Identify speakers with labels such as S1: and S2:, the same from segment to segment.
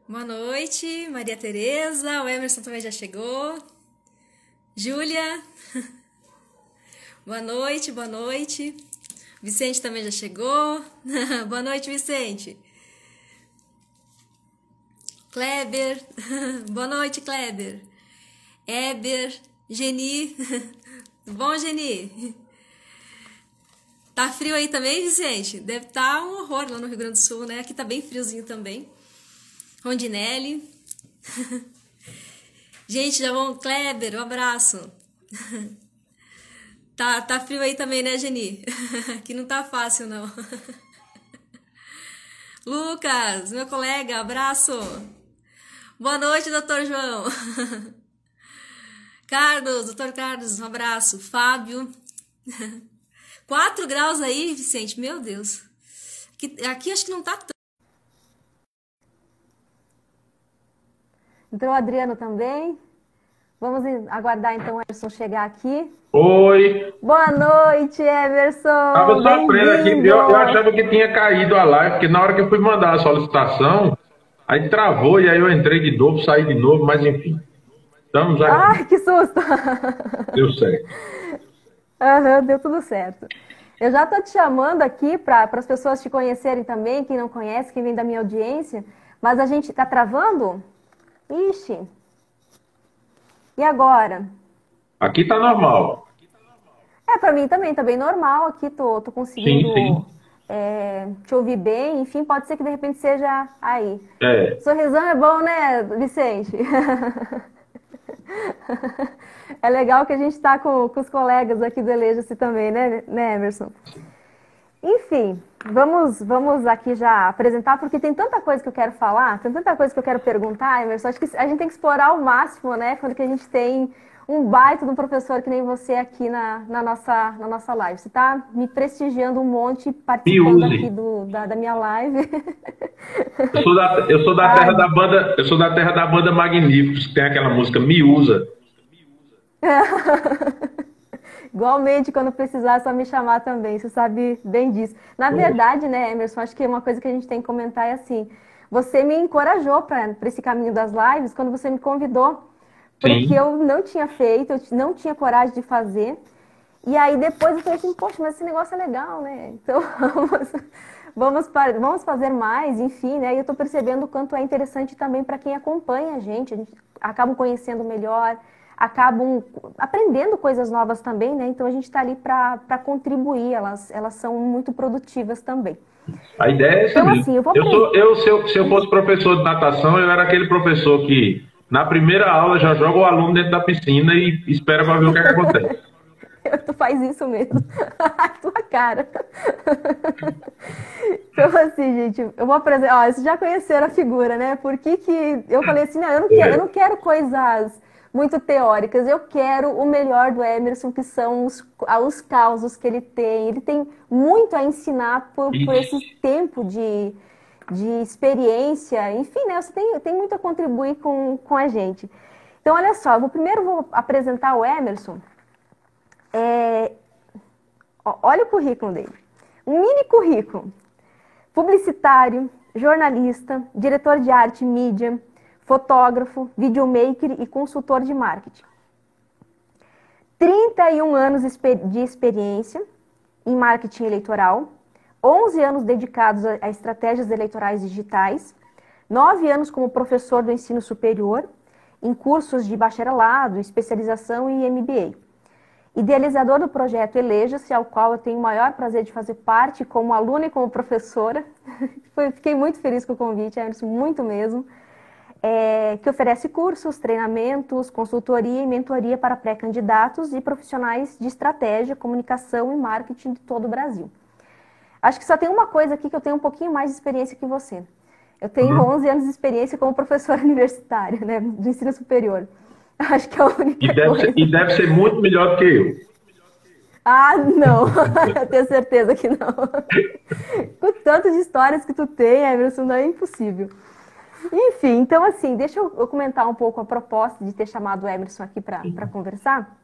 S1: Boa noite, Maria Tereza. O Emerson também já chegou. Júlia. Boa noite, boa noite. Vicente também já chegou. Boa noite, Vicente. Kleber. Boa noite, Kleber. Éber. Geni. Tudo bom, Geni? Tá frio aí também, Vicente? Deve estar um horror lá no Rio Grande do Sul, né? Aqui tá bem friozinho também. Rondinelli. Gente, já vão. Kleber, um abraço. Tá frio aí também, né, Geni? Aqui não tá fácil, não. Lucas, meu colega, abraço. Boa noite, doutor João. Carlos, doutor Carlos, um abraço. Fábio. 4 graus aí, Vicente, meu Deus. Aqui acho que não tá tanto.
S2: Entrou o Adriano também. Vamos aguardar então o Emerson chegar aqui.
S3: Oi,
S2: Boa noite,
S3: tava
S2: Emerson!
S3: sofrendo aqui,
S2: Bem-vindo!
S3: eu achava que tinha caído a live, porque na hora que eu fui mandar a solicitação, aí travou e aí eu entrei de novo, saí de novo, mas enfim, estamos aqui,
S2: Ai, que susto!
S3: deu certo.
S2: Aham, deu tudo certo. Eu já tô te chamando aqui para as pessoas te conhecerem também, quem não conhece, quem vem da minha audiência, mas a gente tá travando? Ixi! E agora?
S3: Aqui tá normal,
S2: Para mim também tá bem normal aqui, tô
S3: sim,
S2: conseguindo
S3: sim,
S2: te ouvir bem, enfim, pode ser que de repente seja aí.
S3: é,
S2: Sorrisão é bom, né, Vicente? É legal que a gente está com os colegas aqui do Eleja-se também, né, Emerson? Enfim, vamos aqui já apresentar, porque tem tanta coisa que eu quero falar, tem tanta coisa que eu quero perguntar, Emerson. Acho que a gente tem que explorar ao máximo, né, quando que a gente tem um baita de um professor que nem você aqui na nossa live. Você está me prestigiando um monte,
S3: me
S2: participando aqui
S3: use.
S2: da minha live.
S3: Eu sou da terra
S2: Ai,
S3: da banda, eu sou da terra da banda Magníficos, que tem aquela música Me Usa.
S2: igualmente, quando precisar, é só me chamar também, você sabe bem disso. Na verdade, né, Emerson, acho que uma coisa que a gente tem que comentar é assim, você me encorajou para esse caminho das lives quando você me convidou, porque
S3: Sim,
S2: eu não tinha feito, eu não tinha coragem de fazer, e aí depois eu falei assim, poxa, mas esse negócio é legal, né? Então vamos fazer mais, enfim, né? E eu estou percebendo o quanto é interessante também para quem acompanha a gente acaba conhecendo melhor, acabam aprendendo coisas novas também, né? Então a gente está ali para contribuir, elas são muito produtivas também.
S3: a ideia é essa
S2: Então,
S3: mesmo.
S2: assim, eu vou
S3: Se eu fosse professor de natação, eu era aquele professor que na primeira aula já joga o aluno dentro da piscina e espera para ver o que é que acontece.
S2: Tu faz isso mesmo. Tua cara. Então, assim, gente, eu vou apresentar. Ó, vocês já conheceram a figura, né? Por que que eu falei assim, não, eu não
S3: É.
S2: quero coisas muito teóricas, eu quero o melhor do Emerson, que são os causos que ele tem. Ele tem muito a ensinar por
S3: Ixi,
S2: esse tempo de experiência. Enfim, né? Você tem muito a contribuir com a gente. Então, olha só, primeiro vou apresentar o Emerson. Olha o currículo dele. Um mini currículo. Publicitário, jornalista, diretor de arte e mídia, fotógrafo, videomaker e consultor de marketing. 31 anos de experiência em marketing eleitoral, 11 anos dedicados a estratégias eleitorais digitais, 9 anos como professor do ensino superior, em cursos de bacharelado, especialização e MBA. Idealizador do projeto Eleja-se, ao qual eu tenho o maior prazer de fazer parte como aluna e como professora. Fiquei muito feliz com o convite, Emerson, muito mesmo. Que oferece cursos, treinamentos, consultoria e mentoria para pré-candidatos e profissionais de estratégia, comunicação e marketing de todo o Brasil. Acho que só tem uma coisa aqui que eu tenho um pouquinho mais de experiência que você. Eu tenho
S3: uhum.
S2: 11 anos de experiência como professora universitária, né, do ensino superior. Acho que é a
S3: E
S2: única
S3: deve ser,
S2: coisa.
S3: e deve ser muito melhor do que eu.
S2: Ah, não. Eu tenho certeza que não. Com tanto de histórias que tu tem, Emerson, não é impossível. Enfim, então assim, deixa eu comentar um pouco a proposta de ter chamado o Emerson aqui para conversar.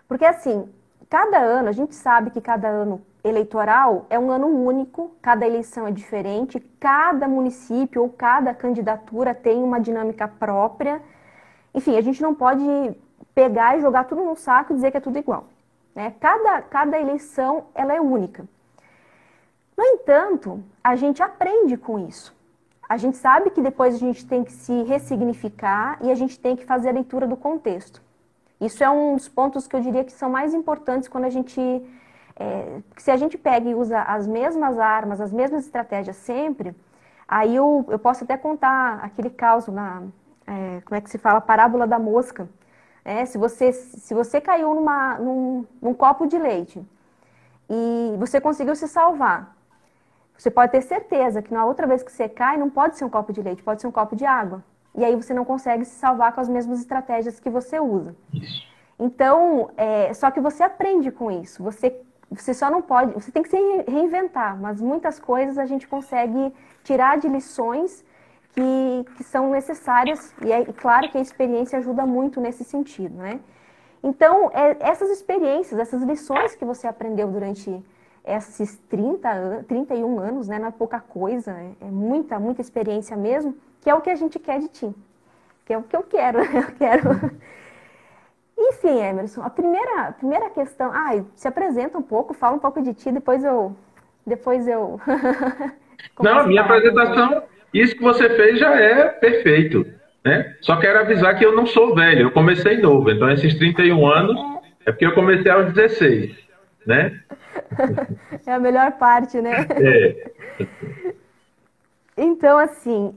S2: Porque assim, cada ano, a gente sabe que cada ano eleitoral é um ano único, cada eleição é diferente, cada município ou cada candidatura tem uma dinâmica própria. Enfim, a gente não pode pegar e jogar tudo num saco e dizer que é tudo igual, né? Cada eleição ela é única. No entanto, a gente aprende com isso. A gente sabe que depois a gente tem que se ressignificar e a gente tem que fazer a leitura do contexto. Isso é um dos pontos que eu diria que são mais importantes quando a gente... se a gente pega e usa as mesmas armas, as mesmas estratégias sempre, aí eu posso até contar aquele caso como é que se fala? Parábola da mosca. Se você caiu num copo de leite e você conseguiu se salvar, você pode ter certeza que na outra vez que você cai, não pode ser um copo de leite, pode ser um copo de água. E aí você não consegue se salvar com as mesmas estratégias que você usa. Então, só que você aprende com isso. Você só não pode... Você tem que se reinventar, mas muitas coisas a gente consegue tirar de lições que são necessárias. E é claro que a experiência ajuda muito nesse sentido, né? Então, essas experiências, essas lições que você aprendeu durante esses 31 anos, né? Não é pouca coisa, é muita, muita experiência mesmo, que é o que a gente quer de ti. Que é o que eu quero, né? Eu quero... Enfim, Emerson, a primeira questão... se apresenta um pouco, fala um pouco de ti, depois eu
S3: Não, a minha apresentação, isso que você fez já é perfeito, né? Só quero avisar que eu não sou velho, eu comecei novo, então esses 31 anos é porque eu comecei aos 16, né?
S2: É a melhor parte, né? Então, assim,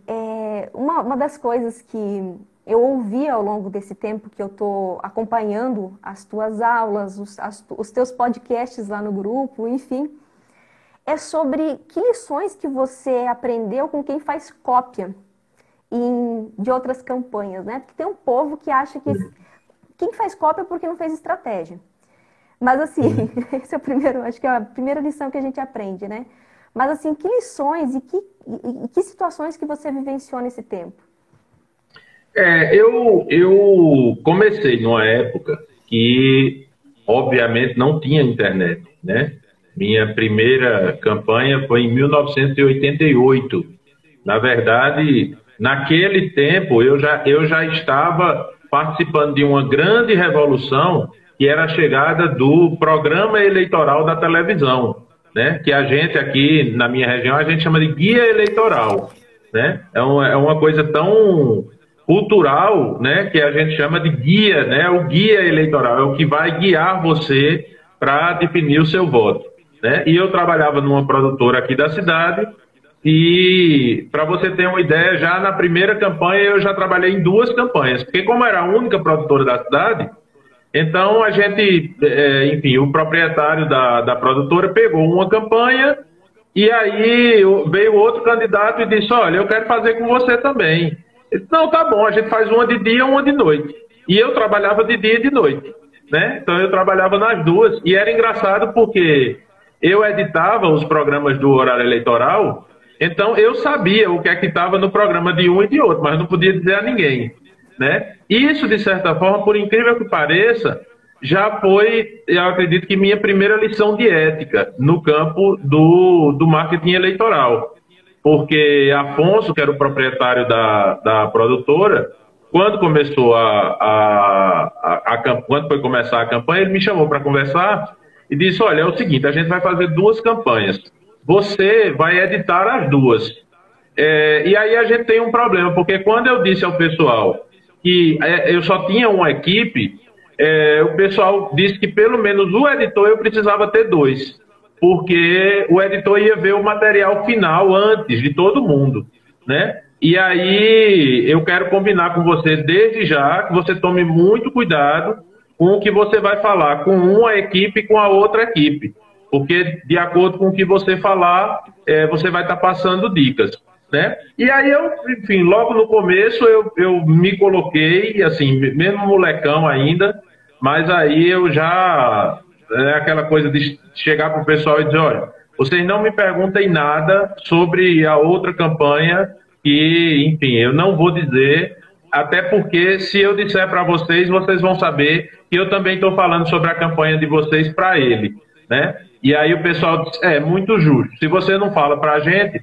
S2: uma das coisas que eu ouvi ao longo desse tempo que eu estou acompanhando as tuas aulas, os teus podcasts lá no grupo, enfim, é sobre que lições que você aprendeu com quem faz cópia de outras campanhas, né? Porque tem um povo que acha que quem faz cópia é porque não fez estratégia. Mas assim, esse é o primeiro, acho que é a primeira lição que a gente aprende, né? Mas assim, que lições e que situações que você vivenciou nesse tempo?
S3: Eu comecei numa época que, obviamente, não tinha internet, né? Minha primeira campanha foi em 1988. Na verdade, naquele tempo, eu já estava participando de uma grande revolução, que era a chegada do programa eleitoral da televisão, né? Que a gente aqui, na minha região, a gente chama de guia eleitoral, né? É uma coisa tão cultural, né, que a gente chama de guia, né? O guia eleitoral é o que vai guiar você para definir o seu voto, né? E eu trabalhava numa produtora aqui da cidade e, para você ter uma ideia, já na primeira campanha eu já trabalhei em 2 campanhas, porque como era a única produtora da cidade, então a gente, enfim, o proprietário da produtora pegou uma campanha e aí veio outro candidato e disse, olha, eu quero fazer com você também. Eu disse, não, tá bom, a gente faz uma de dia e uma de noite. E eu trabalhava de dia e de noite, né? Então eu trabalhava nas duas e era engraçado porque eu editava os programas do horário eleitoral, então eu sabia o que é que estava no programa de um e de outro, mas não podia dizer a ninguém, né? Isso, de certa forma, por incrível que pareça, já foi, eu acredito que minha primeira lição de ética no campo do marketing eleitoral. Porque Afonso, que era o proprietário da produtora, quando começou quando foi começar a campanha, ele me chamou para conversar e disse, olha, é o seguinte, a gente vai fazer 2 campanhas, você vai editar as 2. E aí a gente tem um problema, porque quando eu disse ao pessoal que eu só tinha uma equipe, o pessoal disse que pelo menos o editor eu precisava ter 2. Porque o editor ia ver o material final antes de todo mundo, né? E aí eu quero combinar com você desde já que você tome muito cuidado com o que você vai falar com uma equipe e com a outra equipe, porque de acordo com o que você falar, você vai estar passando dicas, né? E aí eu, enfim, logo no começo eu me coloquei, assim, mesmo molecão ainda, mas aí eu já... É aquela coisa de chegar para o pessoal e dizer, olha, vocês não me perguntem nada sobre a outra campanha que, enfim, eu não vou dizer, até porque se eu disser para vocês, vocês vão saber que eu também estou falando sobre a campanha de vocês para ele, né? E aí o pessoal diz, é muito justo. Se você não fala para a gente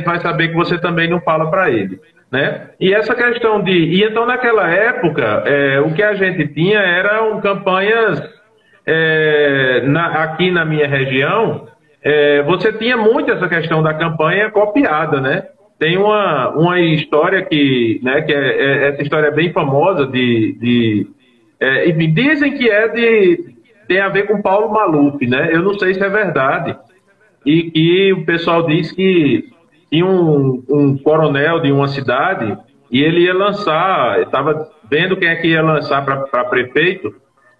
S3: vai saber que você também não fala para ele, né? E essa questão de... E então, naquela época, o que a gente tinha eram campanhas aqui na minha região, você tinha muito essa questão da campanha copiada, né? Tem uma história que, né, essa história é bem famosa enfim, dizem que tem a ver com Paulo Maluf, né? Eu não sei se é verdade. E que o pessoal diz que tinha um coronel de uma cidade e ele ia lançar, estava vendo quem é que ia lançar para prefeito,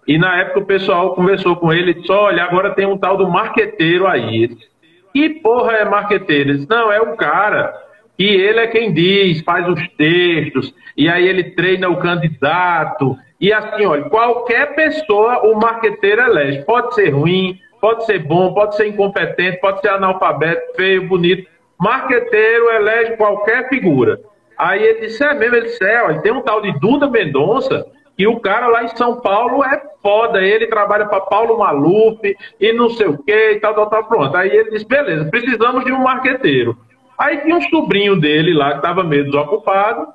S3: e na época o pessoal conversou com ele e disse, olha, agora tem um tal do marqueteiro aí. Ele disse, que porra é marqueteiro? Ele disse, não, é um cara que ele é quem diz, faz os textos, e aí ele treina o candidato, e assim, olha, qualquer pessoa o marqueteiro elege, pode ser ruim, pode ser bom, pode ser incompetente, pode ser analfabeto, feio, bonito, marqueteiro elege qualquer figura. Aí ele disse, é mesmo, ele disse, olha, tem um tal de Duda Mendonça, e o cara lá em São Paulo é foda, ele trabalha para Paulo Maluf, e não sei o que, e tal, pronto. Aí ele disse, beleza, precisamos de um marqueteiro. Aí tinha um sobrinho dele lá, que estava meio desocupado,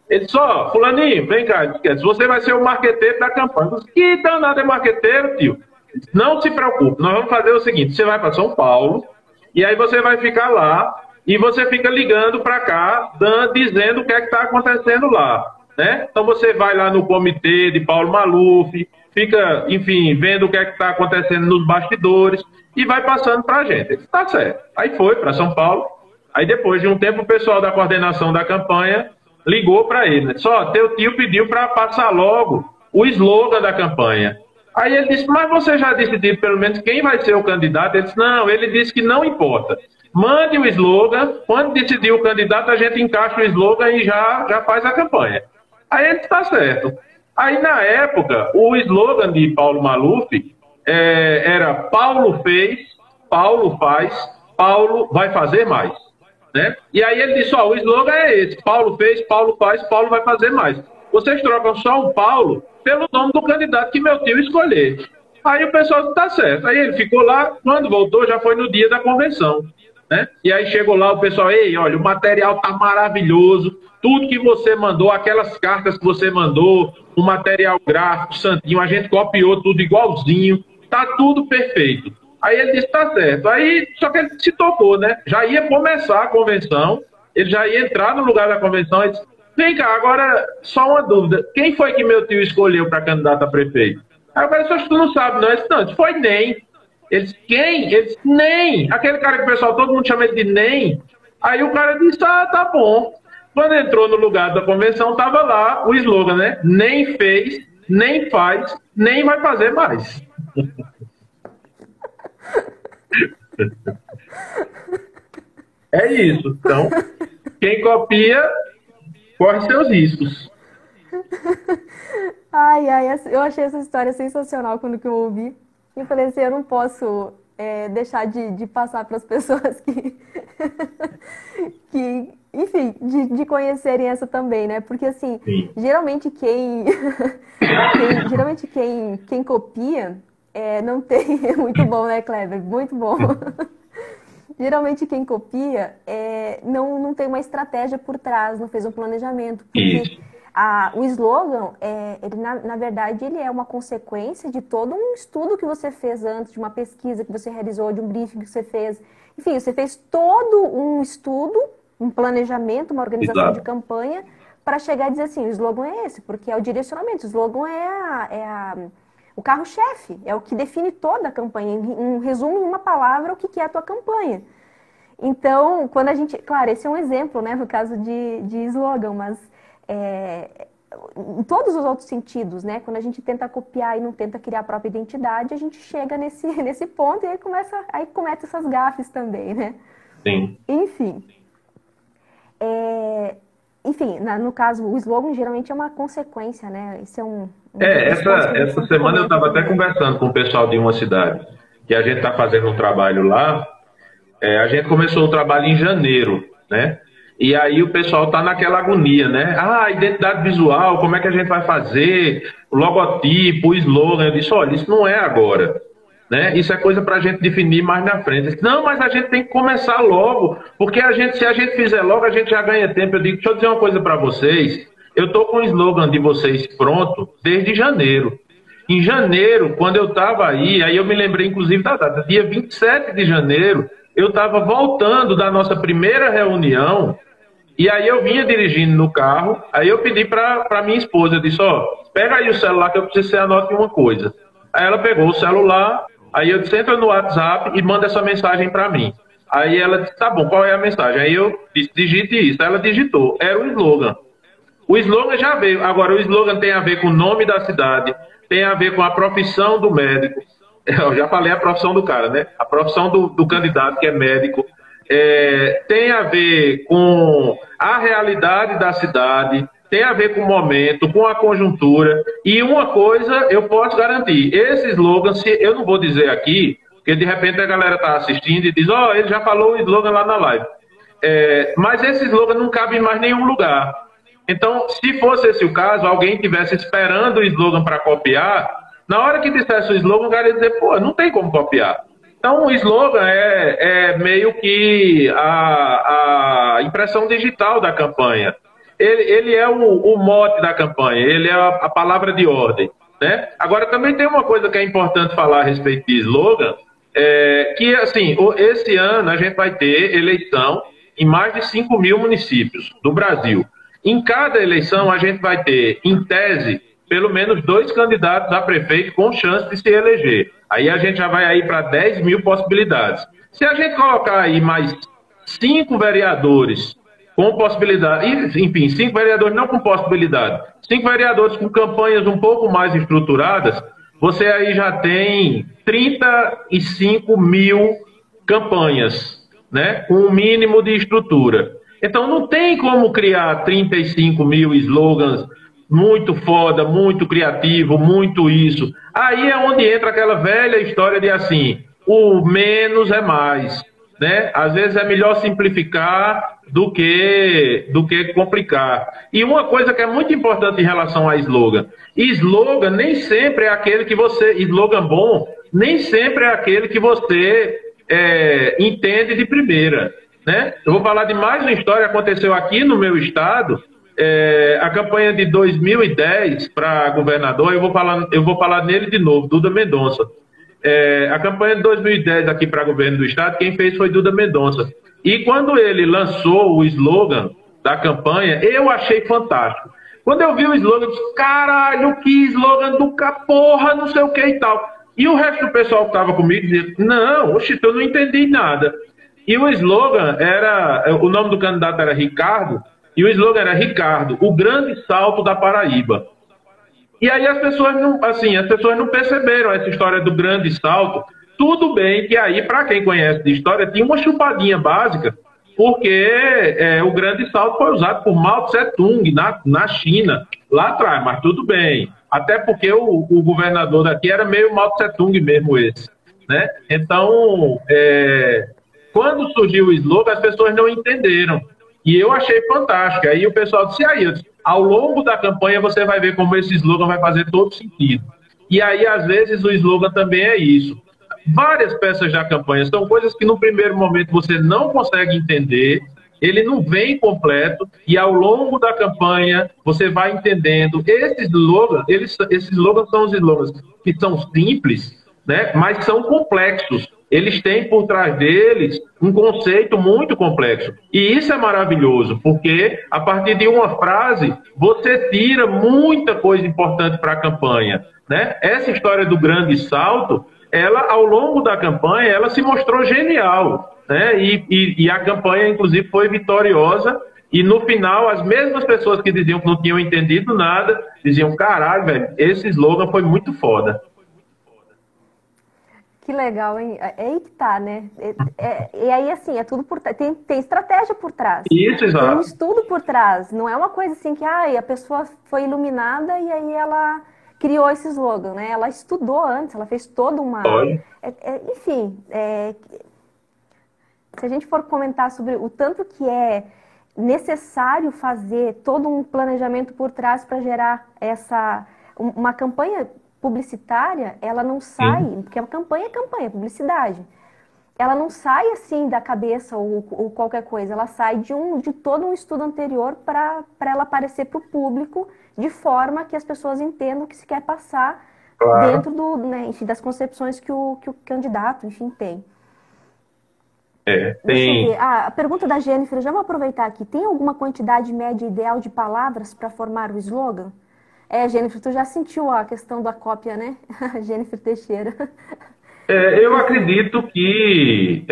S3: ele disse, ó, fulaninho, vem cá, você vai ser o marqueteiro da campanha. Eu disse, que danado é marqueteiro, tio? Disse, não se preocupe, nós vamos fazer o seguinte, você vai para São Paulo, e aí você vai ficar lá, e você fica ligando para cá, dizendo o que é que está acontecendo lá, né? Então você vai lá no comitê de Paulo Maluf, fica, enfim, vendo o que é que está acontecendo nos bastidores, e vai passando para a gente. Ele disse, tá certo. Aí foi para São Paulo, aí depois de um tempo o pessoal da coordenação da campanha ligou para ele, né? Só, teu tio pediu para passar logo o slogan da campanha. Aí ele disse, mas você já decidiu pelo menos quem vai ser o candidato? Ele disse, não, ele disse que não importa. Mande o slogan, quando decidir o candidato, a gente encaixa o slogan e já faz a campanha. Aí ele está certo. Aí na época, o slogan de Paulo Maluf era Paulo fez, Paulo faz, Paulo vai fazer mais. Né? E aí ele disse, ó, o slogan é esse, Paulo fez, Paulo faz, Paulo vai fazer mais. Vocês trocam só o Paulo pelo nome do candidato que meu tio escolher. Aí o pessoal disse, tá certo. Aí ele ficou lá, quando voltou já foi no dia da convenção. Né? E aí chegou lá o pessoal, ei, olha, o material tá maravilhoso, tudo que você mandou, aquelas cartas que você mandou, o material gráfico, santinho, a gente copiou tudo igualzinho, tá tudo perfeito. Aí ele disse, tá certo. Aí, só que ele se tocou, né? Já ia começar a convenção, ele já ia entrar no lugar da convenção, ele disse, vem cá, agora, só uma dúvida, quem foi que meu tio escolheu para candidato a prefeito? Aí eu falei, acho que tu não sabe, não. Ele disse, não, foi NEM. Ele disse, quem? Ele disse, NEM. Aquele cara que o pessoal, todo mundo chama ele de NEM. Aí o cara disse, ah, tá bom. Quando entrou no lugar da convenção, tava lá o slogan, né? Nem fez, nem faz, nem vai fazer mais. É isso. Então, quem copia, corre seus riscos.
S2: Ai, eu achei essa história sensacional quando que eu ouvi. E falei assim, eu não posso deixar de passar para as pessoas que enfim, de conhecerem essa também, né? Porque assim, geralmente quem copia não tem... É muito bom, né, Kleber? Muito bom. Geralmente quem copia não tem uma estratégia por trás, não fez um planejamento. Porque o slogan, ele, na verdade, ele é uma consequência de todo um estudo que você fez antes, de uma pesquisa que você realizou, de um briefing que você fez. Enfim, você fez todo um estudo, um planejamento, uma organização de campanha para chegar e dizer assim, o slogan é esse, porque é o direcionamento, o slogan o carro-chefe, é o que define toda a campanha, em resumo, em uma palavra, o que é a tua campanha. Então, quando a gente... Claro, esse é um exemplo, né, no caso de slogan, mas em todos os outros sentidos, né, quando a gente tenta copiar e não tenta criar a própria identidade, a gente chega nesse ponto e aí começa essas gafes também, né?
S3: Sim.
S2: Enfim. Enfim, no caso, o slogan geralmente é uma consequência, né? Isso é
S3: essa semana eu estava até conversando com o pessoal de uma cidade, que a gente está fazendo um trabalho lá. A gente começou o trabalho em janeiro, né? E aí o pessoal está naquela agonia, né? Identidade visual, como é que a gente vai fazer? O logotipo, o slogan. Eu disse, olha, isso não é agora. né? Isso é coisa para a gente definir mais na frente. Disse, não, mas a gente tem que começar logo, porque se a gente fizer logo, a gente já ganha tempo. Eu digo, deixa eu dizer uma coisa para vocês, eu estou com o slogan de vocês pronto desde janeiro. Em janeiro, quando eu estava aí eu me lembrei inclusive da data, dia 27 de janeiro, eu estava voltando da nossa primeira reunião, e aí eu vinha dirigindo no carro, aí eu pedi para minha esposa, eu disse, ó, pega aí o celular que eu preciso que você anote uma coisa. Aí ela pegou o celular, aí eu disse, entra no WhatsApp e manda essa mensagem para mim. Aí ela disse, tá bom, qual é a mensagem? Aí eu disse, digite isso. Aí ela digitou, era o slogan. O slogan já veio, agora o slogan tem a ver com o nome da cidade, tem a ver com a profissão do médico. Eu já falei a profissão do cara, né? A profissão do candidato, que é médico. Tem a ver com a realidade da cidade, tem a ver com o momento, com a conjuntura. E uma coisa eu posso garantir, esse slogan, eu não vou dizer aqui, porque de repente a galera está assistindo e diz, ó, ele já falou o slogan lá na live. Mas esse slogan não cabe em mais nenhum lugar. Então, se fosse esse o caso, alguém estivesse esperando o slogan para copiar, na hora que dissesse o slogan, o cara ia dizer, pô, não tem como copiar. Então, o slogan é meio que a impressão digital da campanha. Ele é o mote da campanha, ele é a palavra de ordem, né? Agora, também tem uma coisa que é importante falar a respeito de slogan, que, assim, esse ano a gente vai ter eleição em mais de 5 mil municípios do Brasil. Em cada eleição, a gente vai ter, em tese, pelo menos 2 candidatos a prefeito com chance de se eleger. Aí a gente já vai aí para 10 mil possibilidades. Se a gente colocar aí mais 5 vereadores com possibilidade, enfim, 5 vereadores não com possibilidade, 5 vereadores com campanhas um pouco mais estruturadas, você aí já tem 35 mil campanhas, né, com um mínimo de estrutura. Então não tem como criar 35 mil slogans muito foda, muito criativo, muito isso. Aí é onde entra aquela velha história de assim, o menos é mais, né? Às vezes é melhor simplificar do que complicar. E uma coisa que é muito importante em relação a slogan nem sempre é aquele que slogan bom, nem sempre é aquele que você entende de primeira, né? Eu vou falar de mais uma história que aconteceu aqui no meu estado. A campanha de 2010 para governador, eu vou falar nele de novo, Duda Mendonça. A campanha de 2010 aqui para governo do estado, quem fez foi Duda Mendonça. E quando ele lançou o slogan da campanha, eu achei fantástico. Quando eu vi o slogan, eu disse, caralho, que slogan do porra, não sei o que e tal. E o resto do pessoal que estava comigo dizia, não, oxe, eu não entendi nada. E o slogan o nome do candidato era Ricardo, e o slogan era Ricardo, o grande salto da Paraíba. E aí as pessoas não perceberam essa história do grande salto. Tudo bem que aí, para quem conhece de história, tinha uma chupadinha básica, porque o grande salto foi usado por Mao Tse-tung na China, lá atrás, mas tudo bem. Até porque o governador daqui era meio Mao Tse-tung mesmo esse, né? Então, quando surgiu o slogan, as pessoas não entenderam. E eu achei fantástico. Aí o pessoal disse, ao longo da campanha você vai ver como esse slogan vai fazer todo sentido. E aí, às vezes, o slogan também é isso. Várias peças da campanha são coisas que no primeiro momento você não consegue entender, ele não vem completo, e ao longo da campanha você vai entendendo. Esses slogans são os slogans que são simples, né, mas são complexos. Eles têm por trás deles um conceito muito complexo. E isso é maravilhoso, porque a partir de uma frase você tira muita coisa importante para a campanha, né? Essa história do grande salto, ela ao longo da campanha, ela se mostrou genial, né? E a campanha, inclusive, foi vitoriosa. E no final, as mesmas pessoas que diziam que não tinham entendido nada, diziam, caralho, velho, esse slogan foi muito foda.
S2: Que legal, hein? É aí que tá, né? E aí, assim, é tudo por tem estratégia por trás.
S3: Isso, exato.
S2: Tem um estudo por trás. Não é uma coisa assim que a pessoa foi iluminada e aí ela criou esse slogan, né? Ela estudou antes, ela fez toda uma... enfim, se a gente for comentar sobre o tanto que é necessário fazer todo um planejamento por trás para gerar uma campanha publicitária, ela não sai, porque a campanha é campanha, é publicidade. Ela não sai assim da cabeça ou qualquer coisa, ela sai de todo um estudo anterior para ela aparecer para o público de forma que as pessoas entendam o que se quer passar dentro né, enfim, das concepções que o candidato, enfim, tem.
S3: Tem.
S2: Deixa eu ver. A pergunta da Jennifer, já vou aproveitar aqui. Tem alguma quantidade média ideal de palavras para formar o slogan? Jennifer, tu já sentiu a questão da cópia, né? Jennifer Teixeira.
S3: Eu acredito que...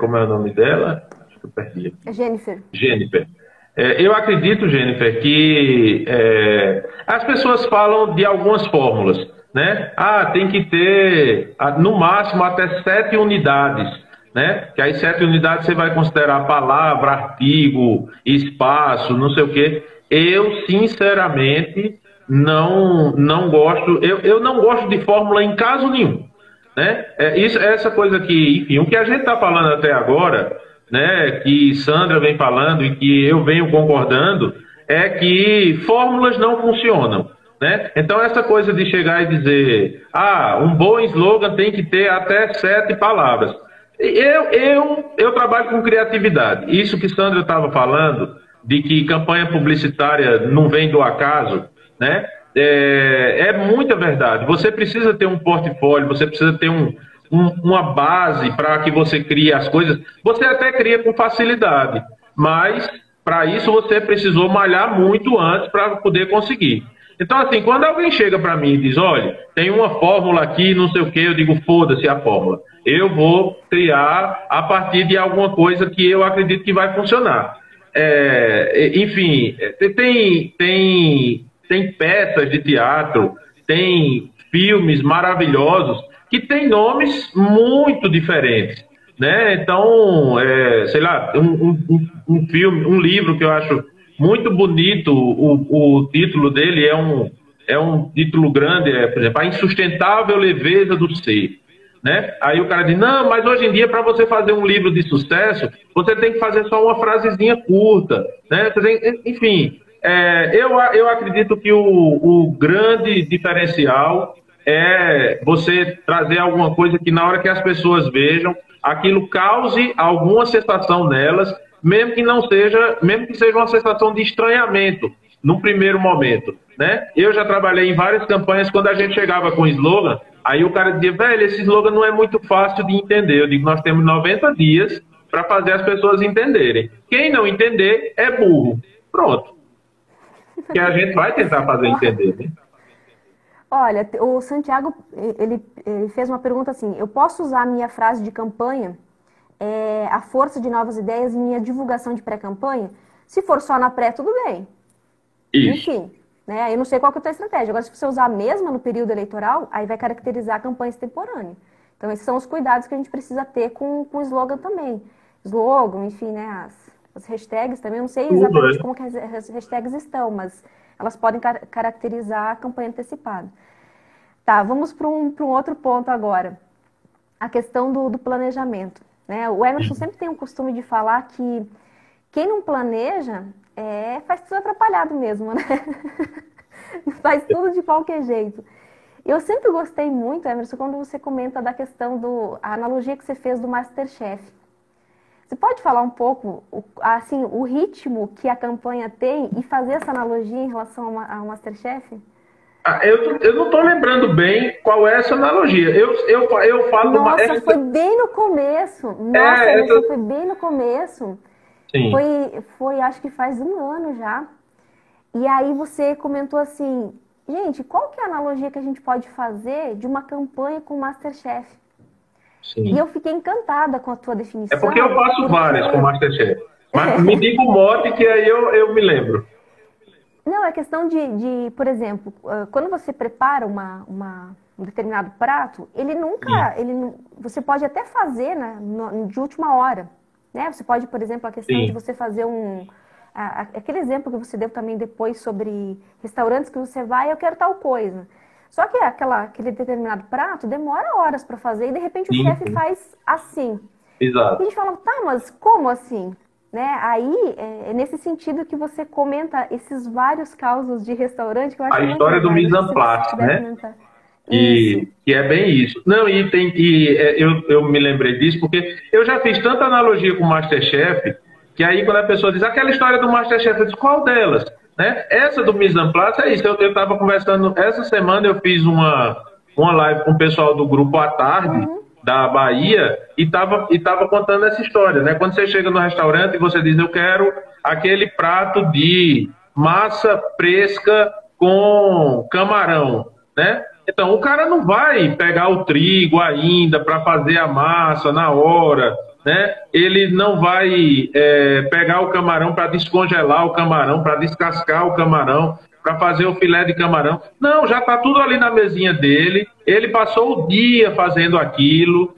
S3: como é o nome dela? Acho que eu perdi.
S2: Jennifer.
S3: Jennifer. Eu acredito, Jennifer, que as pessoas falam de algumas fórmulas, né? Tem que ter, no máximo, até 7 unidades, né? Que aí 7 unidades você vai considerar palavra, artigo, espaço, não sei o quê. Eu, sinceramente, não gosto... Eu não gosto de fórmula em caso nenhum. Né? Essa coisa que, enfim, o que a gente está falando até agora, né, que Sandra vem falando e que eu venho concordando, é que fórmulas não funcionam. Né? Então, essa coisa de chegar e dizer, um bom slogan tem que ter até 7 palavras. Eu trabalho com criatividade. Isso que Sandra estava falando, de que campanha publicitária não vem do acaso, né? É muita verdade. Você precisa ter um portfólio, você precisa ter uma base para que você crie as coisas. Você até cria com facilidade, mas para isso você precisou malhar muito antes para poder conseguir. Então, assim, quando alguém chega para mim e diz, olha, tem uma fórmula aqui, não sei o quê, eu digo, foda-se a fórmula. Eu vou criar a partir de alguma coisa que eu acredito que vai funcionar. Enfim, tem peças de teatro, tem filmes maravilhosos que têm nomes muito diferentes, né? Então, sei lá, um filme, um livro que eu acho muito bonito, o título dele é um título grande, por exemplo, A Insustentável Leveza do Ser. Né? Aí o cara diz, não, mas hoje em dia para você fazer um livro de sucesso, você tem que fazer só uma frasezinha curta, né? Enfim, eu acredito que o grande diferencial é você trazer alguma coisa que na hora que as pessoas vejam, aquilo cause alguma sensação nelas, mesmo que seja uma sensação de estranhamento num primeiro momento, né? Eu já trabalhei em várias campanhas quando a gente chegava com slogan, aí o cara dizia, velho, esse slogan não é muito fácil de entender. Eu digo, nós temos 90 dias para fazer as pessoas entenderem. Quem não entender é burro. Pronto. Que a gente vai tentar fazer entender, né?
S2: Olha, o Santiago, ele fez uma pergunta assim, eu posso usar a minha frase de campanha, a força de novas ideias, em minha divulgação de pré-campanha? Se for só na pré, tudo bem.
S3: Isso.
S2: Enfim, né? Eu não sei qual que é a tua estratégia. Agora, se você usar a mesma no período eleitoral, aí vai caracterizar a campanha extemporânea. Então, esses são os cuidados que a gente precisa ter com o slogan também. Slogan, enfim, né? As hashtags também, eu não sei exatamente como que as hashtags estão, mas elas podem caracterizar a campanha antecipada. Tá, vamos para um outro ponto agora. A questão do planejamento. Né? O Emerson sempre tem um costume de falar que quem não planeja faz tudo atrapalhado mesmo, né? Faz tudo de qualquer jeito. Eu sempre gostei muito, Emerson, quando você comenta da questão a analogia que você fez do MasterChef. Você pode falar um pouco, assim, o ritmo que a campanha tem e fazer essa analogia em relação ao MasterChef?
S3: Eu não estou lembrando bem qual é essa analogia. Eu falo...
S2: Nossa, foi bem no começo. Nossa, foi bem no começo.
S3: Sim.
S2: Foi, acho que faz 1 ano já. E aí você comentou assim, gente, qual que é a analogia que a gente pode fazer de uma campanha com o MasterChef?
S3: Sim.
S2: E eu fiquei encantada com a tua definição.
S3: É porque eu faço várias com o MasterChef. Mas me diga o mote que aí eu me lembro.
S2: Não, é questão de, por exemplo, quando você prepara um determinado prato, você pode até fazer de última hora. Né? Você pode, por exemplo, a questão de você fazer aquele exemplo que você deu também depois sobre restaurantes que você vai, eu quero tal coisa. Só que aquele determinado prato demora horas para fazer e de repente o chefe faz assim.
S3: Exato.
S2: E a gente fala, tá, mas como assim? Né? Aí é nesse sentido que você comenta esses vários causos de restaurante que eu acho
S3: a história do mise en place, né?
S2: Isso.
S3: Que é bem isso. Não, eu me lembrei disso porque eu já fiz tanta analogia com o MasterChef, que aí quando a pessoa diz aquela história do MasterChef, eu digo, qual delas? Né? Essa do mise en place é isso. Eu estava conversando, essa semana eu fiz uma live com o pessoal do grupo à tarde, da Bahia, e tava contando essa história, né? Quando você chega no restaurante e você diz, eu quero aquele prato de massa fresca com camarão, né? Então, o cara não vai pegar o trigo ainda para fazer a massa na hora, né? Ele não vai pegar o camarão para descongelar o camarão, para descascar o camarão, para fazer o filé de camarão. Não, já está tudo ali na mesinha dele. Ele passou o dia fazendo aquilo,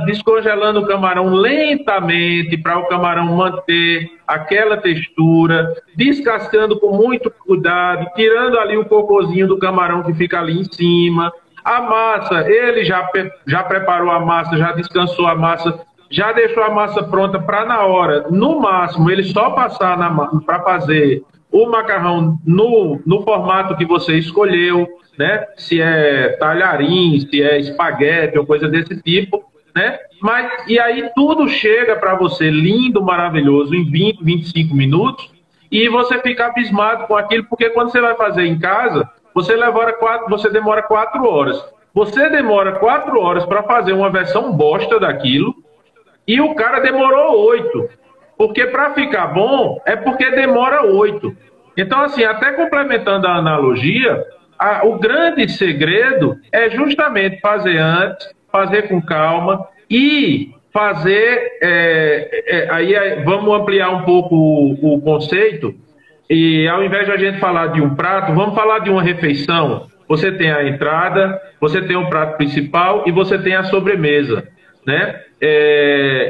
S3: descongelando o camarão lentamente para o camarão manter aquela textura, descascando com muito cuidado, tirando ali o cocôzinho do camarão que fica ali em cima. A massa, ele já preparou a massa, já descansou a massa, já deixou a massa pronta para na hora, no máximo, ele só passar para fazer o macarrão no formato que você escolheu, né? Se é talharim, se é espaguete ou coisa desse tipo, né? E aí tudo chega para você lindo, maravilhoso, em 20, 25 minutos, e você fica abismado com aquilo, porque quando você vai fazer em casa, você demora 4 horas. Você demora 4 horas para fazer uma versão bosta daquilo, e o cara demorou 8. Porque para ficar bom, é porque demora 8. Então, assim, até complementando a analogia, o grande segredo é justamente fazer antes, fazer com calma e fazer... aí vamos ampliar um pouco o conceito, e ao invés de a gente falar de um prato, vamos falar de uma refeição. Você tem a entrada, você tem o prato principal e você tem a sobremesa, né?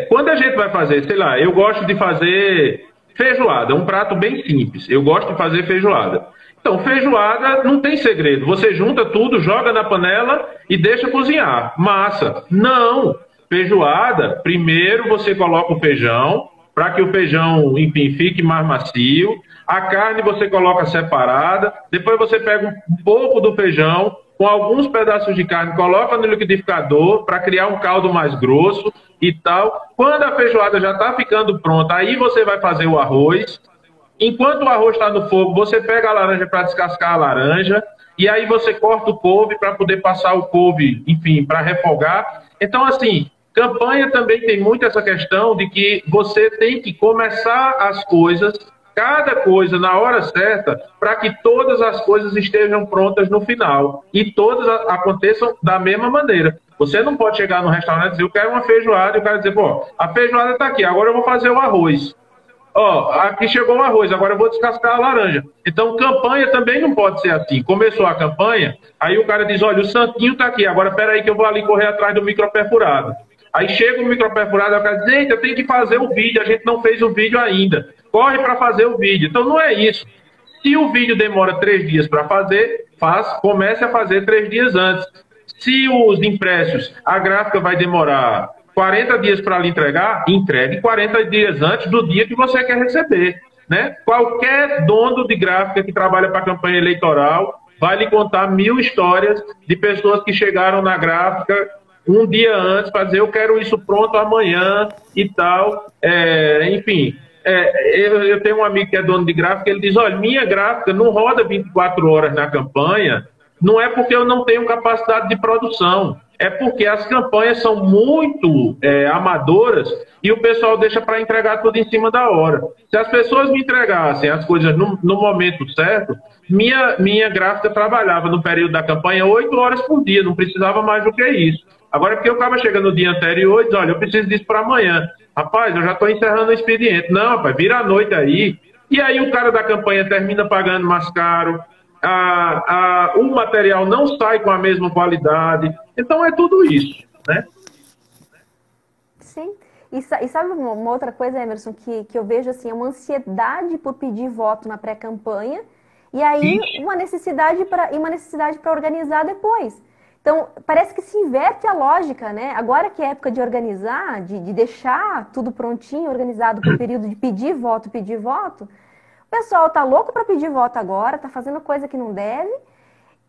S3: Quando a gente vai fazer, sei lá, eu gosto de fazer feijoada, um prato bem simples. Eu gosto de fazer feijoada. Então, feijoada não tem segredo. Você junta tudo, joga na panela e deixa cozinhar. Massa. Não. Feijoada, primeiro você coloca o feijão, para que o feijão, enfim, fique mais macio. A carne você coloca separada. Depois você pega um pouco do feijão, com alguns pedaços de carne, coloca no liquidificador para criar um caldo mais grosso e tal. Quando a feijoada já está ficando pronta, aí você vai fazer o arroz. Enquanto o arroz está no fogo, você pega a laranja para descascar a laranja, e aí você corta o couve para poder passar o couve, enfim, para refogar. Então, assim, campanha também tem muito essa questão de que você tem que começar as coisas, cada coisa na hora certa, para que todas as coisas estejam prontas no final. E todas aconteçam da mesma maneira. Você não pode chegar no restaurante e dizer, eu quero uma feijoada, e o cara dizer, pô, a feijoada está aqui, agora eu vou fazer o arroz. Ó, aqui chegou o arroz, agora eu vou descascar a laranja. Então, campanha também não pode ser assim. Começou a campanha, aí o cara diz, olha, o santinho tá aqui, agora peraí que eu vou ali correr atrás do microperfurado. Aí chega o microperfurado, o cara diz, eita, eu tenho que fazer o vídeo, a gente não fez o vídeo ainda. Corre para fazer o vídeo. Então, não é isso. Se o vídeo demora 3 dias para fazer, comece a fazer 3 dias antes. Se os impressos, a gráfica vai demorar 40 dias para lhe entregar, entregue 40 dias antes do dia que você quer receber, né? Qualquer dono de gráfica que trabalha para a campanha eleitoral vai lhe contar 1000 histórias de pessoas que chegaram na gráfica um dia antes para dizer eu quero isso pronto amanhã e tal. Enfim, eu tenho um amigo que é dono de gráfica, ele diz, olha, minha gráfica não roda 24 horas na campanha, não é porque eu não tenho capacidade de produção, é porque as campanhas são muito amadoras e o pessoal deixa para entregar tudo em cima da hora. Se as pessoas me entregassem as coisas no momento certo, minha gráfica trabalhava no período da campanha 8 horas por dia, não precisava mais do que isso. Agora, porque eu estava chegando no dia anterior e diz, olha, eu preciso disso para amanhã. Rapaz, eu já estou encerrando o expediente. Não, rapaz, vira a noite aí. E aí o cara da campanha termina pagando mais caro. O material não sai com a mesma qualidade. Então é tudo isso, né?
S2: Sim. E sabe uma outra coisa, Emerson, que eu vejo assim, uma ansiedade por pedir voto na pré-campanha e aí uma necessidade para organizar depois. Então, parece que se inverte a lógica, né? Agora que é época de organizar, de deixar tudo prontinho, organizado para o período de pedir voto, o pessoal tá louco para pedir voto agora, tá fazendo coisa que não deve.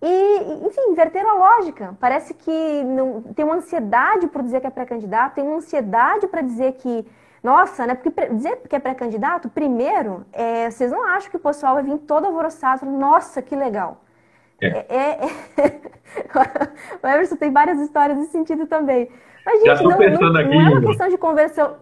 S2: E, enfim, inverteram a lógica. Parece que não, tem uma ansiedade por dizer que é pré-candidato, tem uma ansiedade para dizer que, nossa, né? Porque dizer que é pré-candidato, primeiro, vocês não acham que o pessoal vai vir todo alvoroçado, falando, nossa, que legal. O Emerson tem várias histórias nesse sentido também. Mas, gente, não é uma questão de conversão.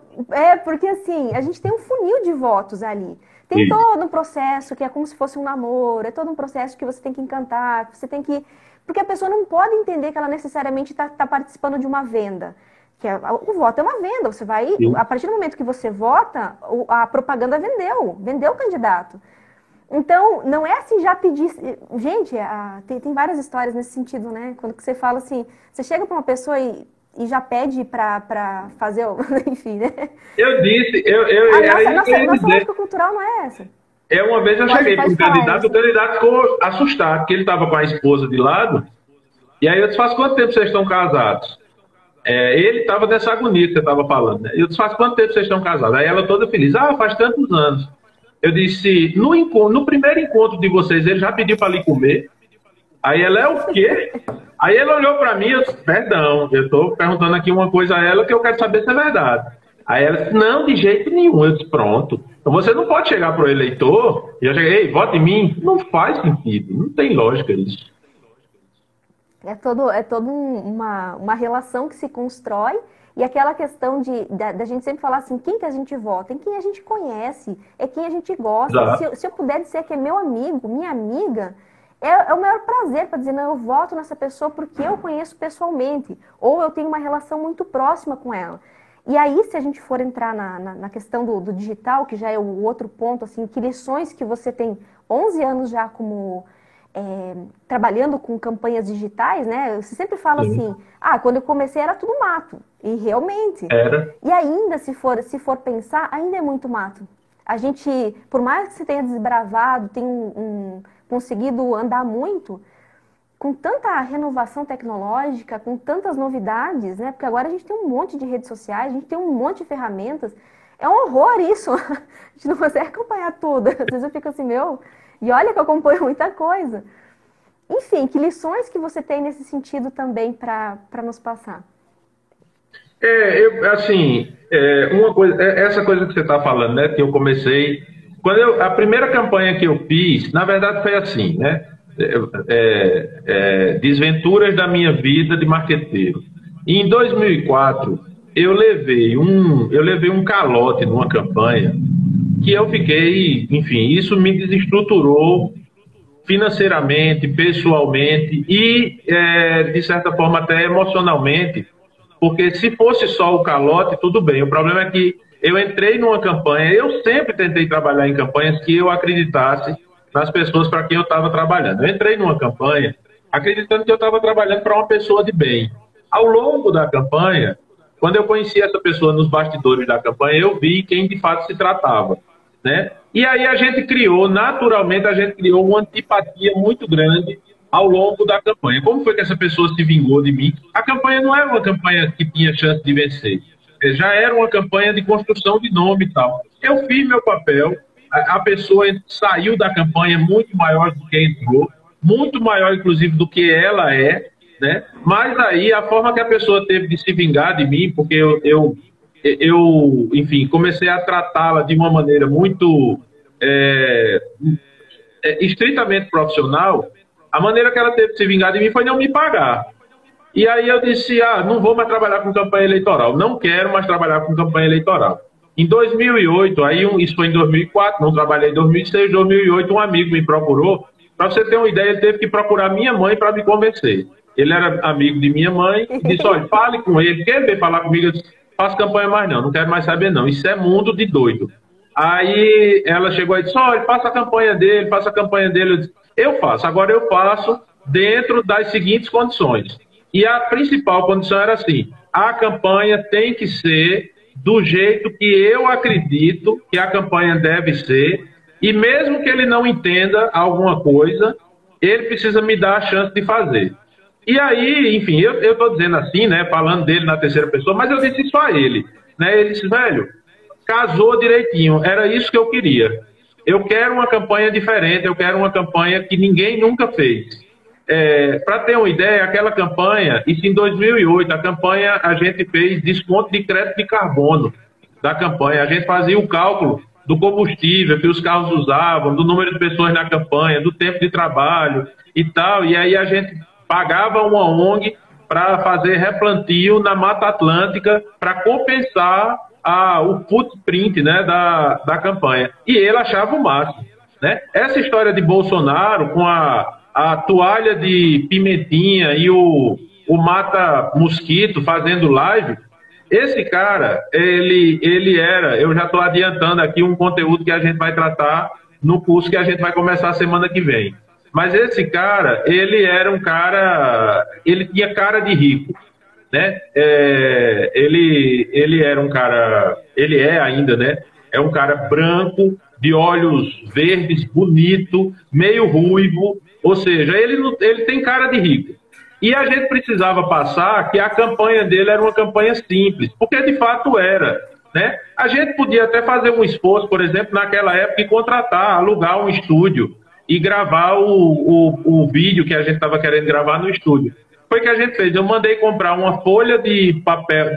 S2: Porque assim, a gente tem um funil de votos ali. Tem todo um processo que é como se fosse um namoro, é todo um processo que você tem que encantar, que você tem que... Porque a pessoa não pode entender que ela necessariamente está participando de uma venda. O voto é uma venda, você vai... A partir do momento que você vota, a propaganda vendeu o candidato. Então, não é assim já pedir... Gente, tem várias histórias nesse sentido, né? Quando você fala assim, você chega para uma pessoa e já pede para fazer... Enfim, né?
S3: Eu disse...
S2: Nossa lógica cultural não é essa.
S3: Uma vez eu cheguei para o candidato ficou assustado, porque ele estava com a esposa de lado, e aí eu disse, faz quanto tempo vocês estão casados? Ele estava nessa agonia que você estava falando, né? Eu disse, faz quanto tempo vocês estão casados? Aí ela toda feliz, faz tantos anos. Eu disse, no primeiro encontro de vocês, ele já pediu para lhe comer? Aí ela, o quê? Aí ela olhou para mim e eu disse, perdão, eu estou perguntando aqui uma coisa a ela que eu quero saber se é verdade. Aí ela disse, não, de jeito nenhum. Eu disse, pronto. Então você não pode chegar para o eleitor e eu cheguei, ei, vote em mim. Não faz sentido, não tem lógica isso.
S2: É toda uma relação que se constrói. E aquela questão da gente sempre falar assim, quem que a gente vota? Em quem a gente conhece, é quem a gente gosta. Se eu puder dizer que é meu amigo, minha amiga, é o maior prazer para dizer, não, eu voto nessa pessoa porque eu conheço pessoalmente. Ou eu tenho uma relação muito próxima com ela. E aí, se a gente for entrar na questão do digital, que já é o outro ponto, assim, que lições que você tem 11 anos já como... trabalhando com campanhas digitais, né? Você sempre fala assim, quando eu comecei era tudo mato. E realmente.
S3: Era.
S2: E ainda, se for pensar, ainda é muito mato. A gente, por mais que você tenha desbravado, tenha conseguido andar muito, com tanta renovação tecnológica, com tantas novidades, né? Porque agora a gente tem um monte de redes sociais, a gente tem um monte de ferramentas. É um horror isso. A gente não consegue acompanhar tudo. Às vezes eu fico assim, e olha que eu acompanho muita coisa. Enfim, que lições que você tem nesse sentido também para nos passar?
S3: Uma coisa, essa coisa que você está falando, né, que eu comecei... A primeira campanha que eu fiz, na verdade foi assim, né? Desventuras da minha vida de marqueteiro. E em 2004, eu levei um calote numa campanha que eu fiquei, enfim, isso me desestruturou financeiramente, pessoalmente e, de certa forma, até emocionalmente, porque se fosse só o calote, tudo bem. O problema é que eu entrei numa campanha, eu sempre tentei trabalhar em campanhas que eu acreditasse nas pessoas para quem eu estava trabalhando. Eu entrei numa campanha acreditando que eu estava trabalhando para uma pessoa de bem. Ao longo da campanha, quando eu conheci essa pessoa nos bastidores da campanha, eu vi quem de fato se tratava, né? E aí naturalmente, a gente criou uma antipatia muito grande ao longo da campanha. Como foi que essa pessoa se vingou de mim? A campanha não era uma campanha que tinha chance de vencer. Já era uma campanha de construção de nome e tal. Eu fiz meu papel, a pessoa saiu da campanha muito maior do que entrou, muito maior, inclusive, do que ela é, né? Mas aí a forma que a pessoa teve de se vingar de mim, porque eu enfim, comecei a tratá-la de uma maneira muito estritamente profissional, a maneira que ela teve de se vingar de mim foi não me pagar. E aí eu disse, não vou mais trabalhar com campanha eleitoral, não quero mais trabalhar com campanha eleitoral. Em 2008, isso foi em 2004, não trabalhei em 2006, 2008, um amigo me procurou. Para você ter uma ideia, ele teve que procurar minha mãe para me convencer. Ele era amigo de minha mãe e disse, olha, fale com ele, quer ver falar comigo? Eu disse, faço campanha mais não quero mais saber não, isso é mundo de doido. Aí ela chegou e disse, olha, faça a campanha dele. Eu disse, eu faço, agora eu faço dentro das seguintes condições. E a principal condição era assim, a campanha tem que ser do jeito que eu acredito que a campanha deve ser, e mesmo que ele não entenda alguma coisa, ele precisa me dar a chance de fazer. E aí, enfim, eu estou dizendo assim, né, falando dele na terceira pessoa, mas eu disse isso a ele, né, ele disse, velho, casou direitinho, era isso que eu queria. Eu quero uma campanha diferente, eu quero uma campanha que ninguém nunca fez. Para ter uma ideia, aquela campanha, isso em 2008, a campanha a gente fez desconto de crédito de carbono da campanha. A gente fazia o cálculo do combustível que os carros usavam, do número de pessoas na campanha, do tempo de trabalho e tal. E aí a gente pagava uma ONG para fazer replantio na Mata Atlântica para compensar o footprint, né, da campanha. E ele achava o máximo, né? Essa história de Bolsonaro com a toalha de pimentinha e o mata-mosquito fazendo live, esse cara, ele era, eu já estou adiantando aqui um conteúdo que a gente vai tratar no curso que a gente vai começar semana que vem. Mas esse cara, ele era um cara, ele tinha cara de rico, né? Ele era um cara, ele é ainda, né? É um cara branco, de olhos verdes, bonito, meio ruivo, ou seja, ele tem cara de rico. E a gente precisava passar que a campanha dele era uma campanha simples, porque de fato era, né? A gente podia até fazer um esforço, por exemplo, naquela época, e contratar, alugar um estúdio e gravar o vídeo que a gente estava querendo gravar no estúdio. Foi o que a gente fez. Eu mandei comprar uma folha de papel,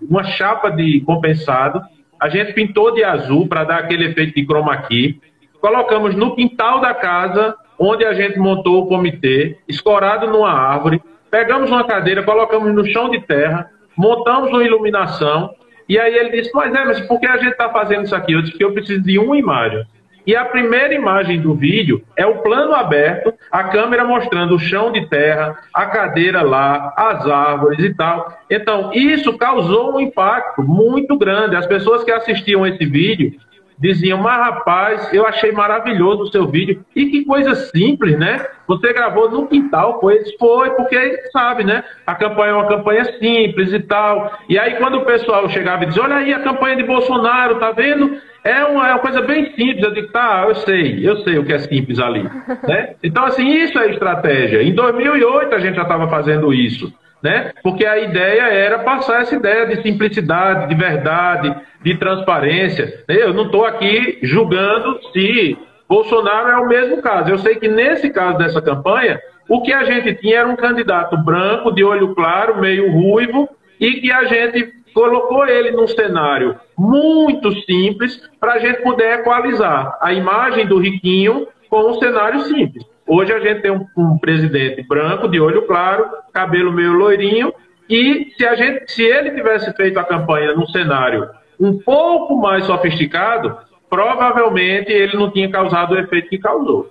S3: uma chapa de compensado. A gente pintou de azul para dar aquele efeito de chroma key. Colocamos no quintal da casa, onde a gente montou o comitê, escorado numa árvore. Pegamos uma cadeira, colocamos no chão de terra, montamos uma iluminação. E aí ele disse, mas por que a gente está fazendo isso aqui? Eu disse que eu preciso de uma imagem. E a primeira imagem do vídeo é o plano aberto, a câmera mostrando o chão de terra, a cadeira lá, as árvores e tal. Então, isso causou um impacto muito grande. As pessoas que assistiam esse vídeo diziam, mas rapaz, eu achei maravilhoso o seu vídeo. E que coisa simples, né? Você gravou no quintal, foi, porque sabe, né? A campanha é uma campanha simples e tal. E aí quando o pessoal chegava e dizia, olha aí a campanha de Bolsonaro, tá vendo? É uma coisa bem simples. Eu digo, tá, eu sei o que é simples ali, né? Então, assim, isso é estratégia. Em 2008 a gente já estava fazendo isso, né? Porque a ideia era passar essa ideia de simplicidade, de verdade, de transparência. Eu não estou aqui julgando se Bolsonaro é o mesmo caso. Eu sei que nesse caso dessa campanha, o que a gente tinha era um candidato branco, de olho claro, meio ruivo, e que a gente colocou ele num cenário muito simples para a gente poder equalizar a imagem do riquinho com um cenário simples. Hoje a gente tem um presidente branco, de olho claro, cabelo meio loirinho, e se ele tivesse feito a campanha num cenário um pouco mais sofisticado, provavelmente ele não tinha causado o efeito que causou.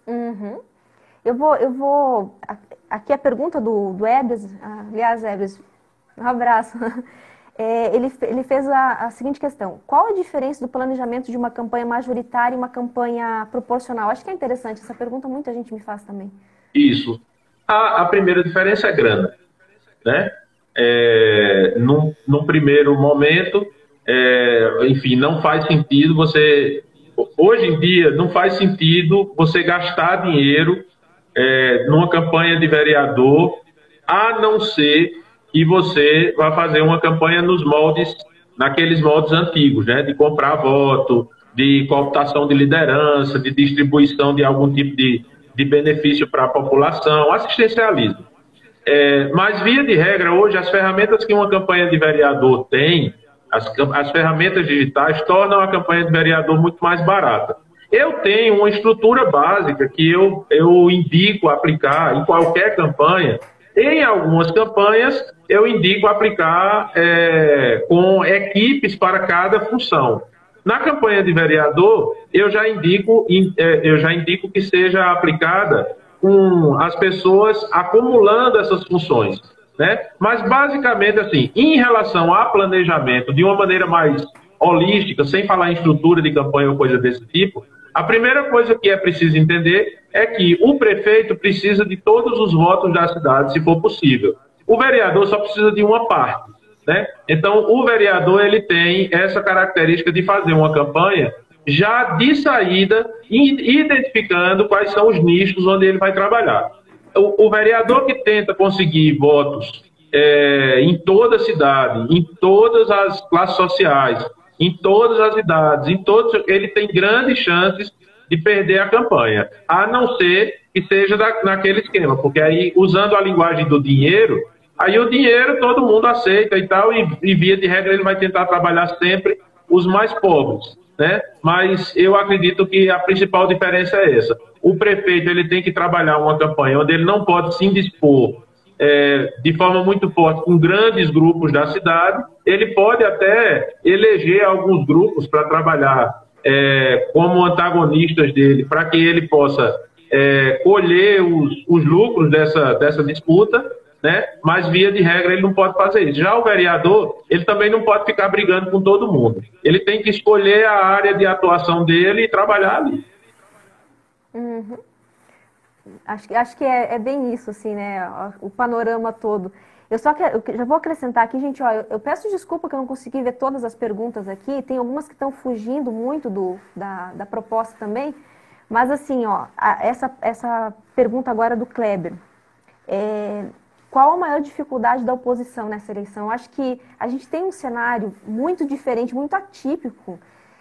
S2: Uhum. Eu vou... Aqui a pergunta do Ebers, aliás, Ebers, um abraço. Ele fez a seguinte questão. Qual a diferença do planejamento de uma campanha majoritária e uma campanha proporcional? Acho que é interessante. Essa pergunta muita gente me faz também.
S3: Isso. A primeira diferença é grana, né? Num primeiro momento, enfim, não faz sentido você... Hoje em dia, não faz sentido você gastar dinheiro numa campanha de vereador, a não ser que você vai fazer uma campanha naqueles moldes antigos, né? De comprar voto, de cooptação de liderança, de distribuição de algum tipo de benefício para a população, assistencialismo. Mas, via de regra, hoje, as ferramentas que uma campanha de vereador tem, as ferramentas digitais, tornam a campanha de vereador muito mais barata. Eu tenho uma estrutura básica que eu indico aplicar em qualquer campanha. Em algumas campanhas, eu indico aplicar com equipes para cada função. Na campanha de vereador, eu já indico que seja aplicada com as pessoas acumulando essas funções, né? Mas, basicamente, assim, em relação a planejamento, de uma maneira mais holística, sem falar em estrutura de campanha ou coisa desse tipo, a primeira coisa que é preciso entender é que o prefeito precisa de todos os votos da cidade, se for possível. O vereador só precisa de uma parte, né? Então, o vereador ele tem essa característica de fazer uma campanha já de saída, identificando quais são os nichos onde ele vai trabalhar. O vereador que tenta conseguir votos em toda a cidade, em todas as classes sociais, em todas as idades, ele tem grandes chances de perder a campanha, a não ser que seja naquele esquema, porque aí, usando a linguagem do dinheiro, aí o dinheiro todo mundo aceita e tal, e via de regra ele vai tentar trabalhar sempre os mais pobres, né? Mas eu acredito que a principal diferença é essa. O prefeito ele tem que trabalhar uma campanha onde ele não pode se indispor de forma muito forte com grandes grupos da cidade. Ele pode até eleger alguns grupos para trabalhar como antagonistas dele, para que ele possa colher os lucros dessa disputa, né? Mas, via de regra, ele não pode fazer isso. Já o vereador, ele também não pode ficar brigando com todo mundo. Ele tem que escolher a área de atuação dele e trabalhar ali.
S2: Uhum. Acho que é bem isso, assim, né? O panorama todo. Eu já vou acrescentar aqui, gente, ó, eu peço desculpa que eu não consegui ver todas as perguntas aqui, tem algumas que estão fugindo muito da proposta também, mas assim, ó, essa pergunta agora do Kleber. Qual a maior dificuldade da oposição nessa eleição? Eu acho que a gente tem um cenário muito diferente, muito atípico.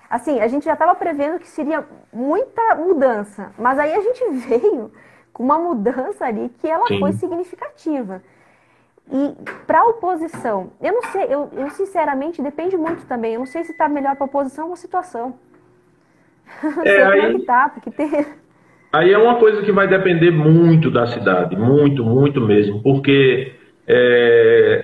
S2: Assim, a gente já estava prevendo que seria muita mudança, mas aí a gente veio com uma mudança ali que ela foi significativa. E para a oposição, eu não sei, eu sinceramente, depende muito também. Eu não sei se está melhor para a oposição ou a situação. Não sei como é que tá, porque tem...
S3: Aí é uma coisa que vai depender muito da cidade, muito, muito mesmo, porque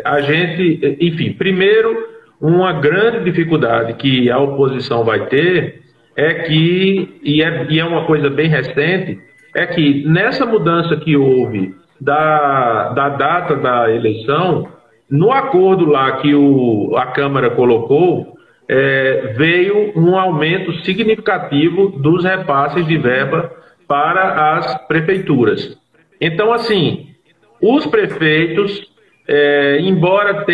S3: a gente, enfim, primeiro, uma grande dificuldade que a oposição vai ter é que, e é uma coisa bem recente, é que nessa mudança que houve da data da eleição, no acordo lá que a Câmara colocou, veio um aumento significativo dos repasses de verba para as prefeituras. Então, assim, os prefeitos, embora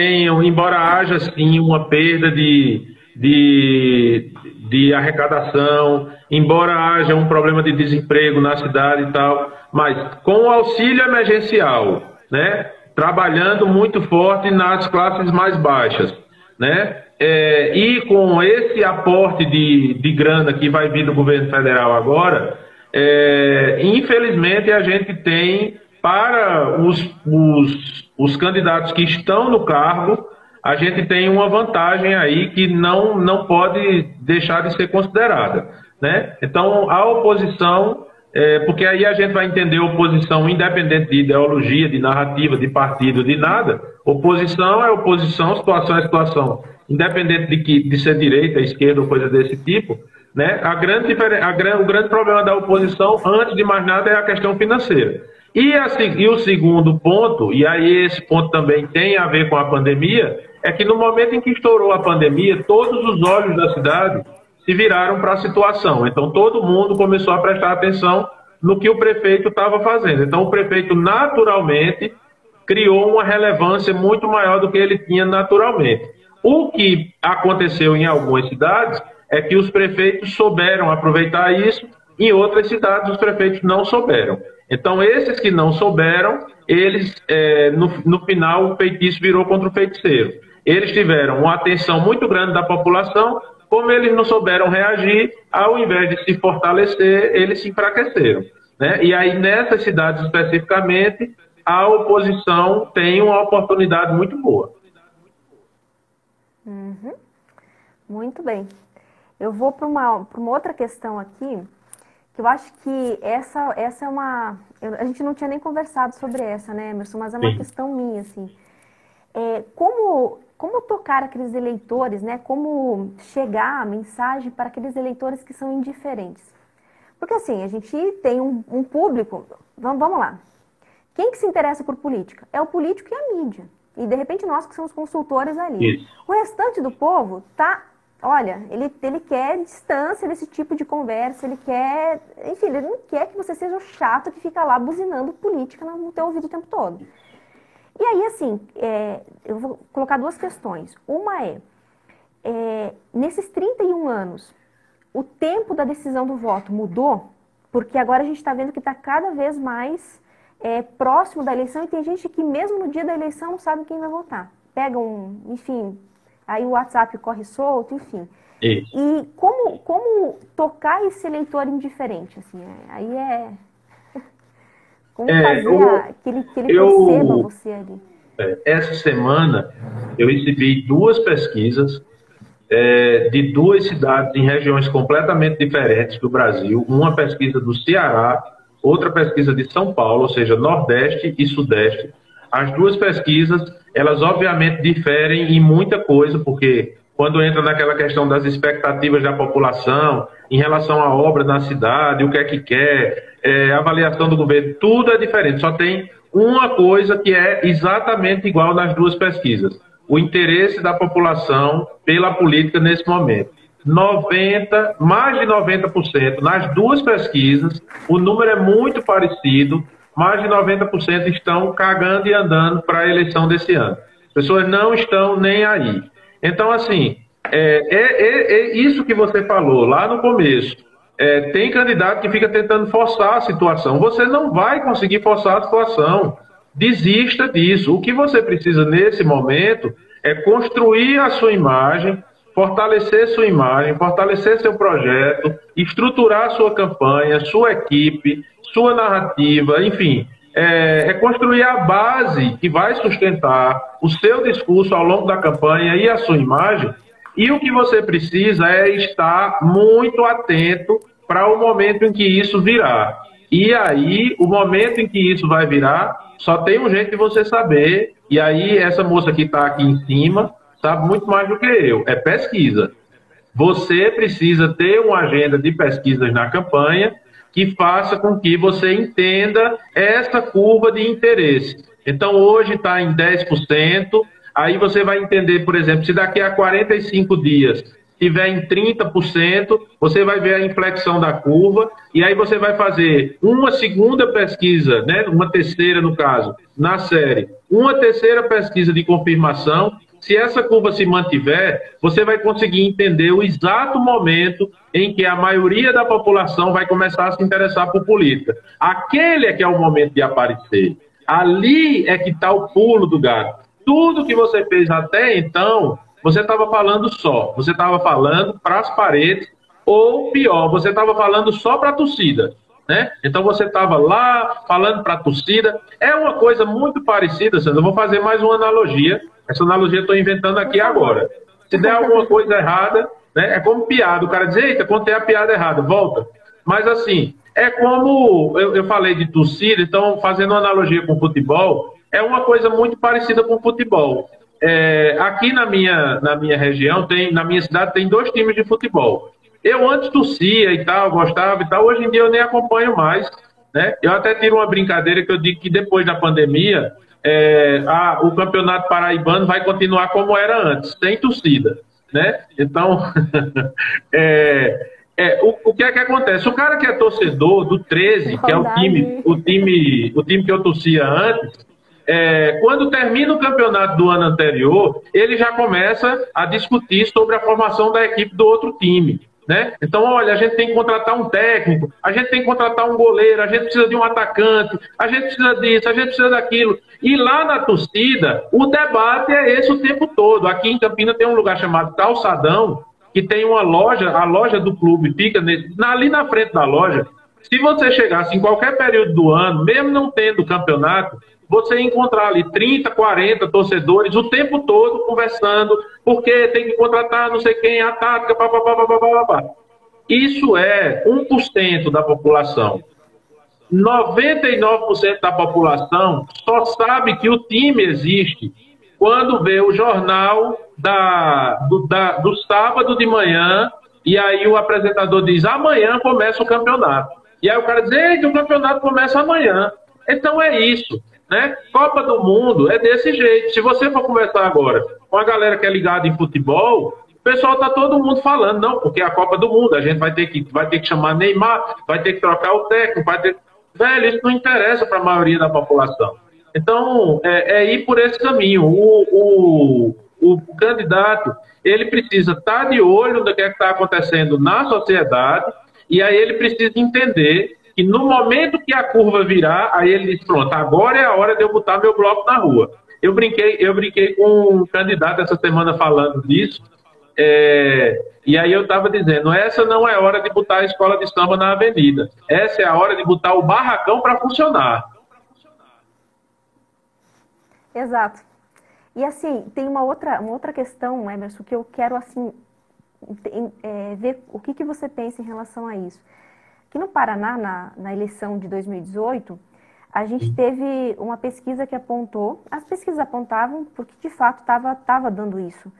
S3: haja sim uma perda de arrecadação, embora haja um problema de desemprego na cidade e tal, mas com o auxílio emergencial, né, trabalhando muito forte nas classes mais baixas, né, e com esse aporte de grana que vai vir do governo federal agora, infelizmente a gente tem, para os candidatos que estão no cargo, a gente tem uma vantagem aí que não pode deixar de ser considerada, né? Então, a oposição, porque aí a gente vai entender oposição independente de ideologia, de narrativa, de partido, de nada. Oposição é oposição, situação é situação, independente de ser direita, esquerda ou coisa desse tipo, né? O grande problema da oposição, antes de mais nada, é a questão financeira. E o segundo ponto, e aí esse ponto também tem a ver com a pandemia, é que no momento em que estourou a pandemia, todos os olhos da cidade se viraram para a situação. Então todo mundo começou a prestar atenção no que o prefeito estava fazendo. Então o prefeito naturalmente criou uma relevância muito maior do que ele tinha naturalmente. O que aconteceu em algumas cidades é que os prefeitos souberam aproveitar isso, em outras cidades os prefeitos não souberam. Então, esses que não souberam, eles, no final, o feitiço virou contra o feiticeiro. Eles tiveram uma atenção muito grande da população, como eles não souberam reagir, ao invés de se fortalecer, eles se enfraqueceram, né? E aí, nessas cidades especificamente, a oposição tem uma oportunidade muito boa.
S2: Uhum. Muito bem. Eu vou para uma outra questão aqui, que eu acho que essa é uma... A gente não tinha nem conversado sobre essa, né, Emerson? Mas é uma questão minha, assim. Como tocar aqueles eleitores, né? Como chegar a mensagem para aqueles eleitores que são indiferentes? Porque, assim, a gente tem um público... Vamos lá. Quem que se interessa por política? É o político e a mídia. E, de repente, nós que somos consultores ali. Isso. O restante do povo tá... Olha, ele quer distância desse tipo de conversa, ele quer... Enfim, ele não quer que você seja o chato que fica lá buzinando política no teu ouvido o tempo todo. E aí, assim, eu vou colocar duas questões. Uma nesses 31 anos, o tempo da decisão do voto mudou? Porque agora a gente está vendo que está cada vez mais próximo da eleição e tem gente que mesmo no dia da eleição não sabe quem vai votar. Pega enfim... Aí o WhatsApp corre solto, enfim. Isso. E como tocar esse eleitor indiferente? Assim, aí Como fazer que ele perceba você ali?
S3: Essa semana eu recebi 2 pesquisas de 2 cidades em regiões completamente diferentes do Brasil. Uma pesquisa do Ceará, outra pesquisa de São Paulo, ou seja, Nordeste e Sudeste. As 2 pesquisas, elas obviamente diferem em muita coisa, porque quando entra naquela questão das expectativas da população, em relação à obra na cidade, o que é que quer, avaliação do governo, tudo é diferente. Só tem uma coisa que é exatamente igual nas 2 pesquisas: o interesse da população pela política nesse momento. Mais de 90%, nas 2 pesquisas, o número é muito parecido, mais de 90% estão cagando e andando para a eleição desse ano. As pessoas não estão nem aí. Então, assim, isso que você falou lá no começo. Tem candidato que fica tentando forçar a situação. Você não vai conseguir forçar a situação. Desista disso. O que você precisa nesse momento é construir a sua imagem, fortalecer sua imagem, fortalecer seu projeto, estruturar sua campanha, sua equipe, sua narrativa, enfim. É construir a base que vai sustentar o seu discurso ao longo da campanha e a sua imagem. E o que você precisa é estar muito atento para o momento em que isso virá. E aí, o momento em que isso vai virar, só tem um jeito de você saber. E aí, essa moça que está aqui em cima sabe muito mais do que eu. É pesquisa. Você precisa ter uma agenda de pesquisas na campanha que faça com que você entenda essa curva de interesse. Então, hoje está em 10%, aí você vai entender, por exemplo, se daqui a 45 dias estiver em 30%, você vai ver a inflexão da curva, e aí você vai fazer uma segunda pesquisa, né, uma terceira no caso, na série, uma terceira pesquisa de confirmação. Se essa curva se mantiver, você vai conseguir entender o exato momento em que a maioria da população vai começar a se interessar por política. Aquele é que é o momento de aparecer. Ali é que está o pulo do gato. Tudo que você fez até então, você estava falando só. Você estava falando para as paredes, ou pior, você estava falando só para a torcida, né? Então você estava lá falando para a torcida. É uma coisa muito parecida, Sandra. Eu vou fazer mais uma analogia. Essa analogia eu estou inventando aqui agora. Se der alguma coisa errada, né, é como piada. O cara diz, eita, contei a piada errada, volta. Mas assim, é como eu falei de torcida, então fazendo uma analogia com futebol, é uma coisa muito parecida com futebol. Aqui na minha região, na minha cidade, tem 2 times de futebol. Eu antes torcia e tal, gostava e tal, hoje em dia eu nem acompanho mais, né? Eu até tiro uma brincadeira que eu digo que depois da pandemia, o campeonato paraibano vai continuar como era antes, sem torcida, né? Então, o que é que acontece? O cara que é torcedor do 13, que é o time que eu torcia antes, quando termina o campeonato do ano anterior, ele já começa a discutir sobre a formação da equipe do outro time, né? Então, olha, a gente tem que contratar um técnico, a gente tem que contratar um goleiro, a gente precisa de um atacante, a gente precisa disso, a gente precisa daquilo. E lá na torcida, o debate é esse o tempo todo. Aqui em Campinas tem um lugar chamado Calçadão, que tem uma loja, a loja do clube fica ali na frente da loja. Se você chegasse em qualquer período do ano, mesmo não tendo campeonato, você ia encontrar ali 30, 40 torcedores o tempo todo conversando, porque tem que contratar não sei quem, a tática, papapá. Isso é 1% da população. 99% da população só sabe que o time existe quando vê o jornal do sábado de manhã, e aí o apresentador diz, amanhã começa o campeonato. E aí o cara diz, eita, o campeonato começa amanhã. Então é isso, né? Copa do Mundo é desse jeito. Se você for conversar agora com a galera que é ligada em futebol, o pessoal tá todo mundo falando, não, porque é a Copa do Mundo, a gente vai ter que chamar Neymar, vai ter que trocar o técnico, Velho, isso não interessa para a maioria da população. Então, ir por esse caminho. O candidato, ele precisa estar de olho no que está acontecendo na sociedade, e aí ele precisa entender que no momento que a curva virar, aí ele diz, pronto, agora é a hora de eu botar meu bloco na rua. Eu brinquei com um candidato essa semana falando disso, e aí eu estava dizendo, essa não é hora de botar a escola de samba na avenida, essa é a hora de botar o barracão para funcionar.
S2: Exato. E assim, tem uma outra questão, Emerson, que eu quero assim ver o que você pensa em relação a isso. Aqui no Paraná, na eleição de 2018, a gente teve uma pesquisa que apontou, as pesquisas apontavam porque de fato estava dando isso,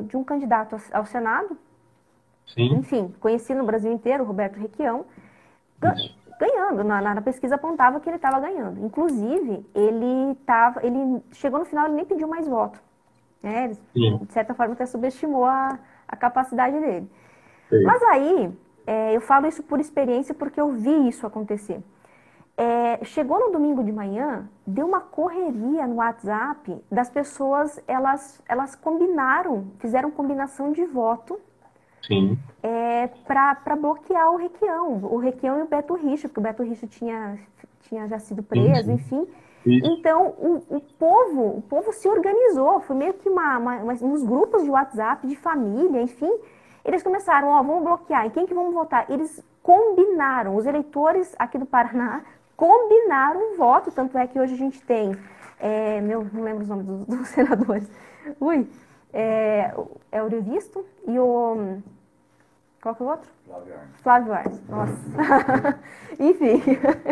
S2: de um candidato ao Senado,
S3: Sim.
S2: enfim, conhecido no Brasil inteiro, Roberto Requião, ganhando. Na pesquisa apontava que ele estava ganhando. Inclusive, ele chegou no final, ele nem pediu mais voto. Né? Ele, de certa forma, até subestimou a capacidade dele.
S3: Sim.
S2: Mas aí, eu falo isso por experiência porque eu vi isso acontecer. Chegou no domingo de manhã, deu uma correria no WhatsApp das pessoas, elas combinaram, fizeram combinação de voto.
S3: Sim.
S2: Para bloquear o Requião e o Beto Richa, porque o Beto Richa tinha já sido preso,
S3: Sim.
S2: enfim.
S3: Isso.
S2: Então, o povo se organizou, foi meio que uns grupos de WhatsApp, de família, enfim. Eles começaram, vamos bloquear, em quem que vamos votar? Eles combinaram, os eleitores aqui do Paraná combinaram o voto, tanto é que hoje a gente tem, não lembro os nomes dos senadores, Eurivisto e o... Qual que é o outro? Flávio Arnes. Nossa. Enfim,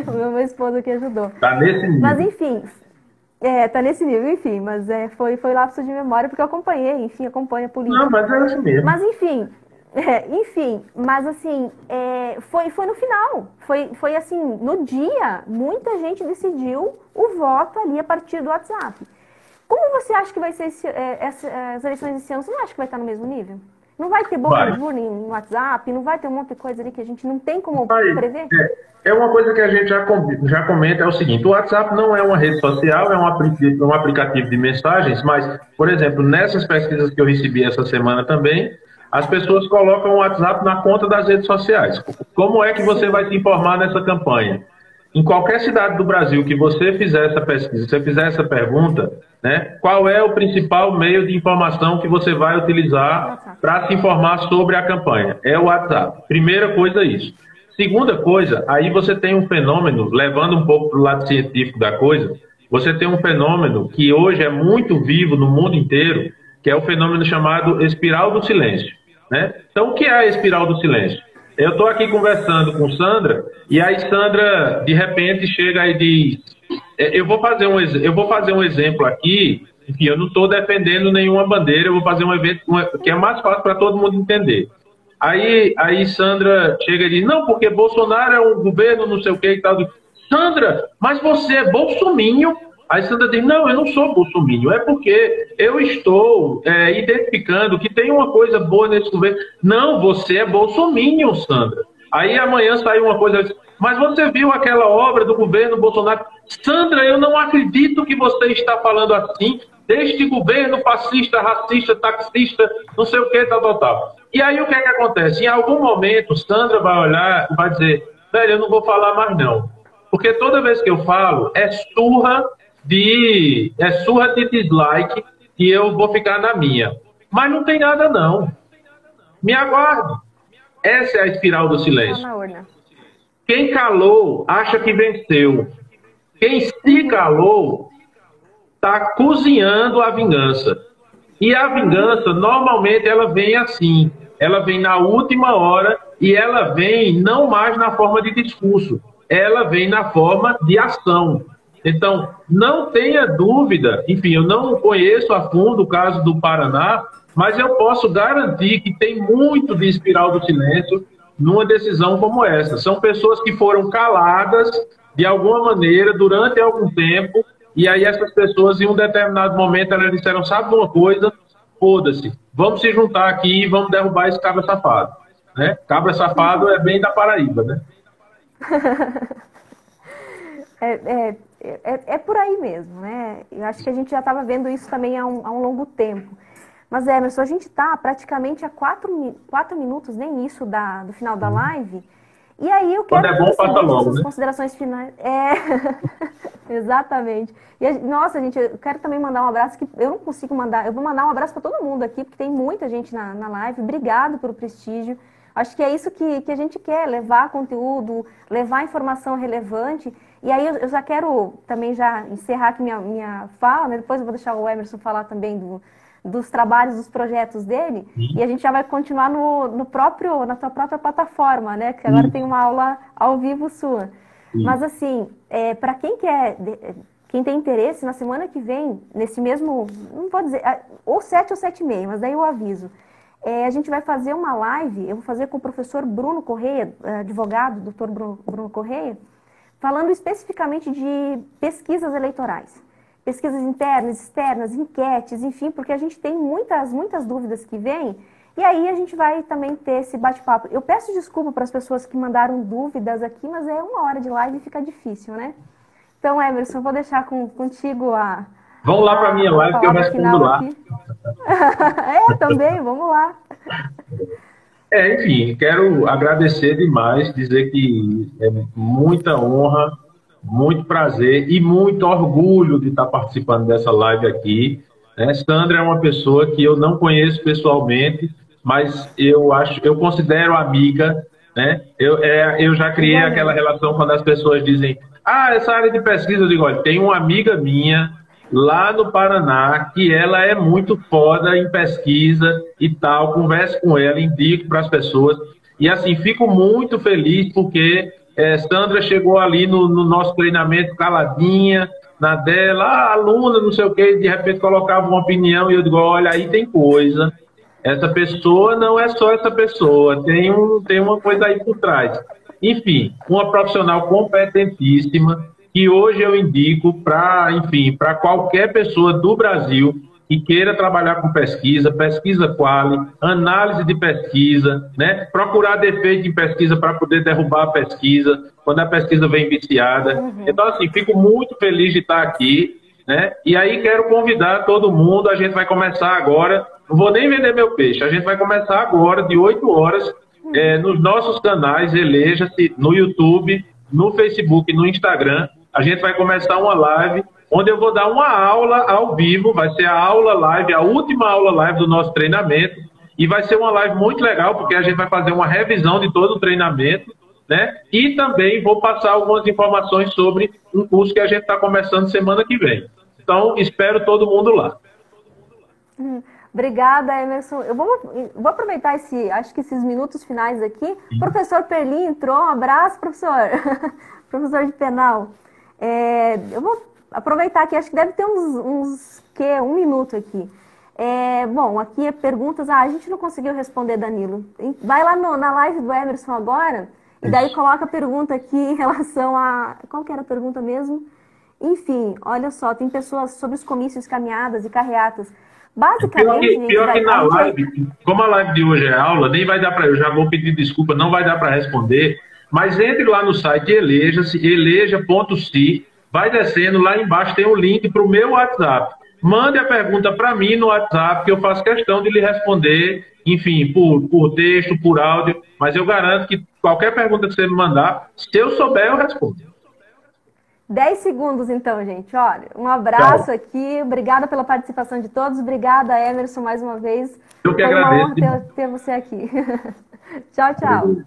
S2: o meu esposo aqui ajudou.
S3: Tá nesse nível.
S2: Mas enfim, tá nesse nível, enfim, mas foi lapso de memória, porque eu acompanhei, enfim, acompanho a política.
S3: Não, mas é assim mesmo.
S2: Mas enfim, mas assim, foi no final, foi assim, no dia, muita gente decidiu o voto ali a partir do WhatsApp. Como você acha que vai ser as eleições desse ano? Você não acha que vai estar no mesmo nível? Não vai ter boca de urna no WhatsApp? Não vai ter um monte de coisa ali que a gente não tem como prever?
S3: É uma coisa que a gente já comenta, é o seguinte, o WhatsApp não é uma rede social, é um aplicativo de mensagens, mas, por exemplo, nessas pesquisas que eu recebi essa semana também, as pessoas colocam o WhatsApp na conta das redes sociais. Como é que você vai se informar nessa campanha? Em qualquer cidade do Brasil que você fizer essa pesquisa, você fizer essa pergunta, né, qual é o principal meio de informação que você vai utilizar para se informar sobre a campanha? É o WhatsApp. Primeira coisa, isso. Segunda coisa, aí você tem um fenômeno, levando um pouco para o lado científico da coisa, você tem um fenômeno que hoje é muito vivo no mundo inteiro, que é o fenômeno chamado espiral do silêncio. Né? Então, o que é a espiral do silêncio? Eu estou aqui conversando com Sandra, e aí Sandra, de repente, chega e diz, eu vou fazer um exemplo aqui, enfim, eu não estou defendendo nenhuma bandeira, eu vou fazer um evento que é mais fácil para todo mundo entender. Aí Sandra chega e diz, não, porque Bolsonaro é um governo, não sei o que e tal. Sandra, mas você é bolsominho? Aí Sandra diz, não, eu não sou bolsominho, é porque eu estou identificando que tem uma coisa boa nesse governo. Não, você é bolsominho, Sandra. Aí amanhã sai uma coisa, mas você viu aquela obra do governo Bolsonaro? Sandra, eu não acredito que você está falando assim, deste governo fascista, racista, taxista, não sei o que, tal. E aí o que é que acontece? Em algum momento, Sandra vai olhar e vai dizer, velho, eu não vou falar mais não. Porque toda vez que eu falo, é surra de dislike e eu vou ficar na minha. Mas não tem nada não. Me aguarde. Essa é a espiral do silêncio. Quem calou, acha que venceu. Quem se calou, está cozinhando a vingança. E a vingança, normalmente, ela vem assim. Ela vem na última hora e ela vem não mais na forma de discurso. Ela vem na forma de ação. Então, não tenha dúvida, enfim, eu não conheço a fundo o caso do Paraná, mas eu posso garantir que tem muito de espiral do silêncio numa decisão como essa. São pessoas que foram caladas, de alguma maneira, durante algum tempo, e aí essas pessoas, em um determinado momento, elas disseram, sabe de uma coisa? Foda-se, vamos se juntar aqui e vamos derrubar esse cabra safado. Né? Cabra safado é bem da Paraíba, né?
S2: É por aí mesmo, né? Eu acho que a gente já estava vendo isso também há um longo tempo. Mas, Emerson, a gente está praticamente a 4 minutos, nem isso, do final da live. E aí eu quero
S3: suas
S2: considerações finais. Exatamente. E, nossa, gente, eu quero também mandar um abraço, que eu não consigo mandar. Eu vou mandar um abraço para todo mundo aqui, porque tem muita gente na live. Obrigado pelo prestígio. Acho que é isso que a gente quer, levar conteúdo, levar informação relevante. E aí eu já quero também já encerrar aqui minha fala, né? Depois eu vou deixar o Emerson falar também dos trabalhos, dos projetos dele, e a gente já vai continuar na tua própria plataforma, né? Que agora tem uma aula ao vivo sua. Mas assim, para quem tem interesse, na semana que vem, nesse mesmo, não vou dizer, ou 7 ou 7h30, mas daí eu aviso. A gente vai fazer uma live, eu vou fazer com o professor Bruno Correia, advogado, doutor Bruno Correia, falando especificamente de pesquisas eleitorais. Pesquisas internas, externas, enquetes, enfim, porque a gente tem muitas dúvidas que vêm, e aí a gente vai também ter esse bate-papo. Eu peço desculpa para as pessoas que mandaram dúvidas aqui, mas é 1 hora de live e fica difícil, né? Então, Emerson, vou deixar contigo
S3: Vamos lá para a minha live que eu respondo lá.
S2: Também, vamos lá.
S3: Enfim, quero agradecer demais, dizer que é muita honra, muito prazer e muito orgulho de estar participando dessa live aqui. Sandra é uma pessoa que eu não conheço pessoalmente, mas eu considero amiga, né? Eu já criei aquela relação quando as pessoas dizem, essa área de pesquisa, eu digo, olha, tem uma amiga minha lá no Paraná que ela é muito foda em pesquisa e tal, converso com ela, indico para as pessoas, e assim, fico muito feliz porque Sandra chegou ali no nosso treinamento caladinha, na dela, aluna, não sei o que, de repente colocava uma opinião e eu digo, olha, aí tem coisa. Essa pessoa não é só essa pessoa, tem uma coisa aí por trás. Enfim, uma profissional competentíssima que hoje eu indico para qualquer pessoa do Brasil que queira trabalhar com pesquisa quali, análise de pesquisa, né? Procurar defeito em pesquisa para poder derrubar a pesquisa, quando a pesquisa vem viciada. Então, assim, fico muito feliz de estar aqui, né? E aí quero convidar todo mundo, a gente vai começar agora, não vou nem vender meu peixe, a gente vai começar agora, de 8 horas, nos nossos canais, Eleja-se, no YouTube, no Facebook, no Instagram, a gente vai começar uma live onde eu vou dar uma aula ao vivo, vai ser a aula live, a última aula live do nosso treinamento, e vai ser uma live muito legal, porque a gente vai fazer uma revisão de todo o treinamento, né? E também vou passar algumas informações sobre um curso que a gente está começando semana que vem. Então, espero todo mundo lá.
S2: Obrigada, Emerson. Eu vou aproveitar acho que esses minutos finais aqui. Professor Perlin entrou. Um abraço, professor. Professor de penal. Eu vou aproveitar aqui, acho que deve ter um minuto aqui. Bom, aqui é perguntas. A gente não conseguiu responder, Danilo. Vai lá na live do Emerson agora e daí coloca a pergunta aqui em relação a... Qual que era a pergunta mesmo? Enfim, olha só, tem pessoas sobre os comícios, caminhadas e carreatas. Basicamente,
S3: pior que na live, como a live de hoje é aula, nem vai dar para... Eu já vou pedir desculpa, não vai dar para responder, mas entre lá no site Eleja-se, eleja.se, vai descendo, lá embaixo tem um link para o meu WhatsApp. Mande a pergunta para mim no WhatsApp, que eu faço questão de lhe responder, enfim, por texto, por áudio, mas eu garanto que qualquer pergunta que você me mandar, se eu souber, eu respondo.
S2: 10 segundos, então, gente. Olha, um abraço aqui. Obrigada pela participação de todos. Obrigada, Emerson, mais uma vez.
S3: Eu que agradeço.
S2: Foi uma honra ter você aqui. Tchau, tchau.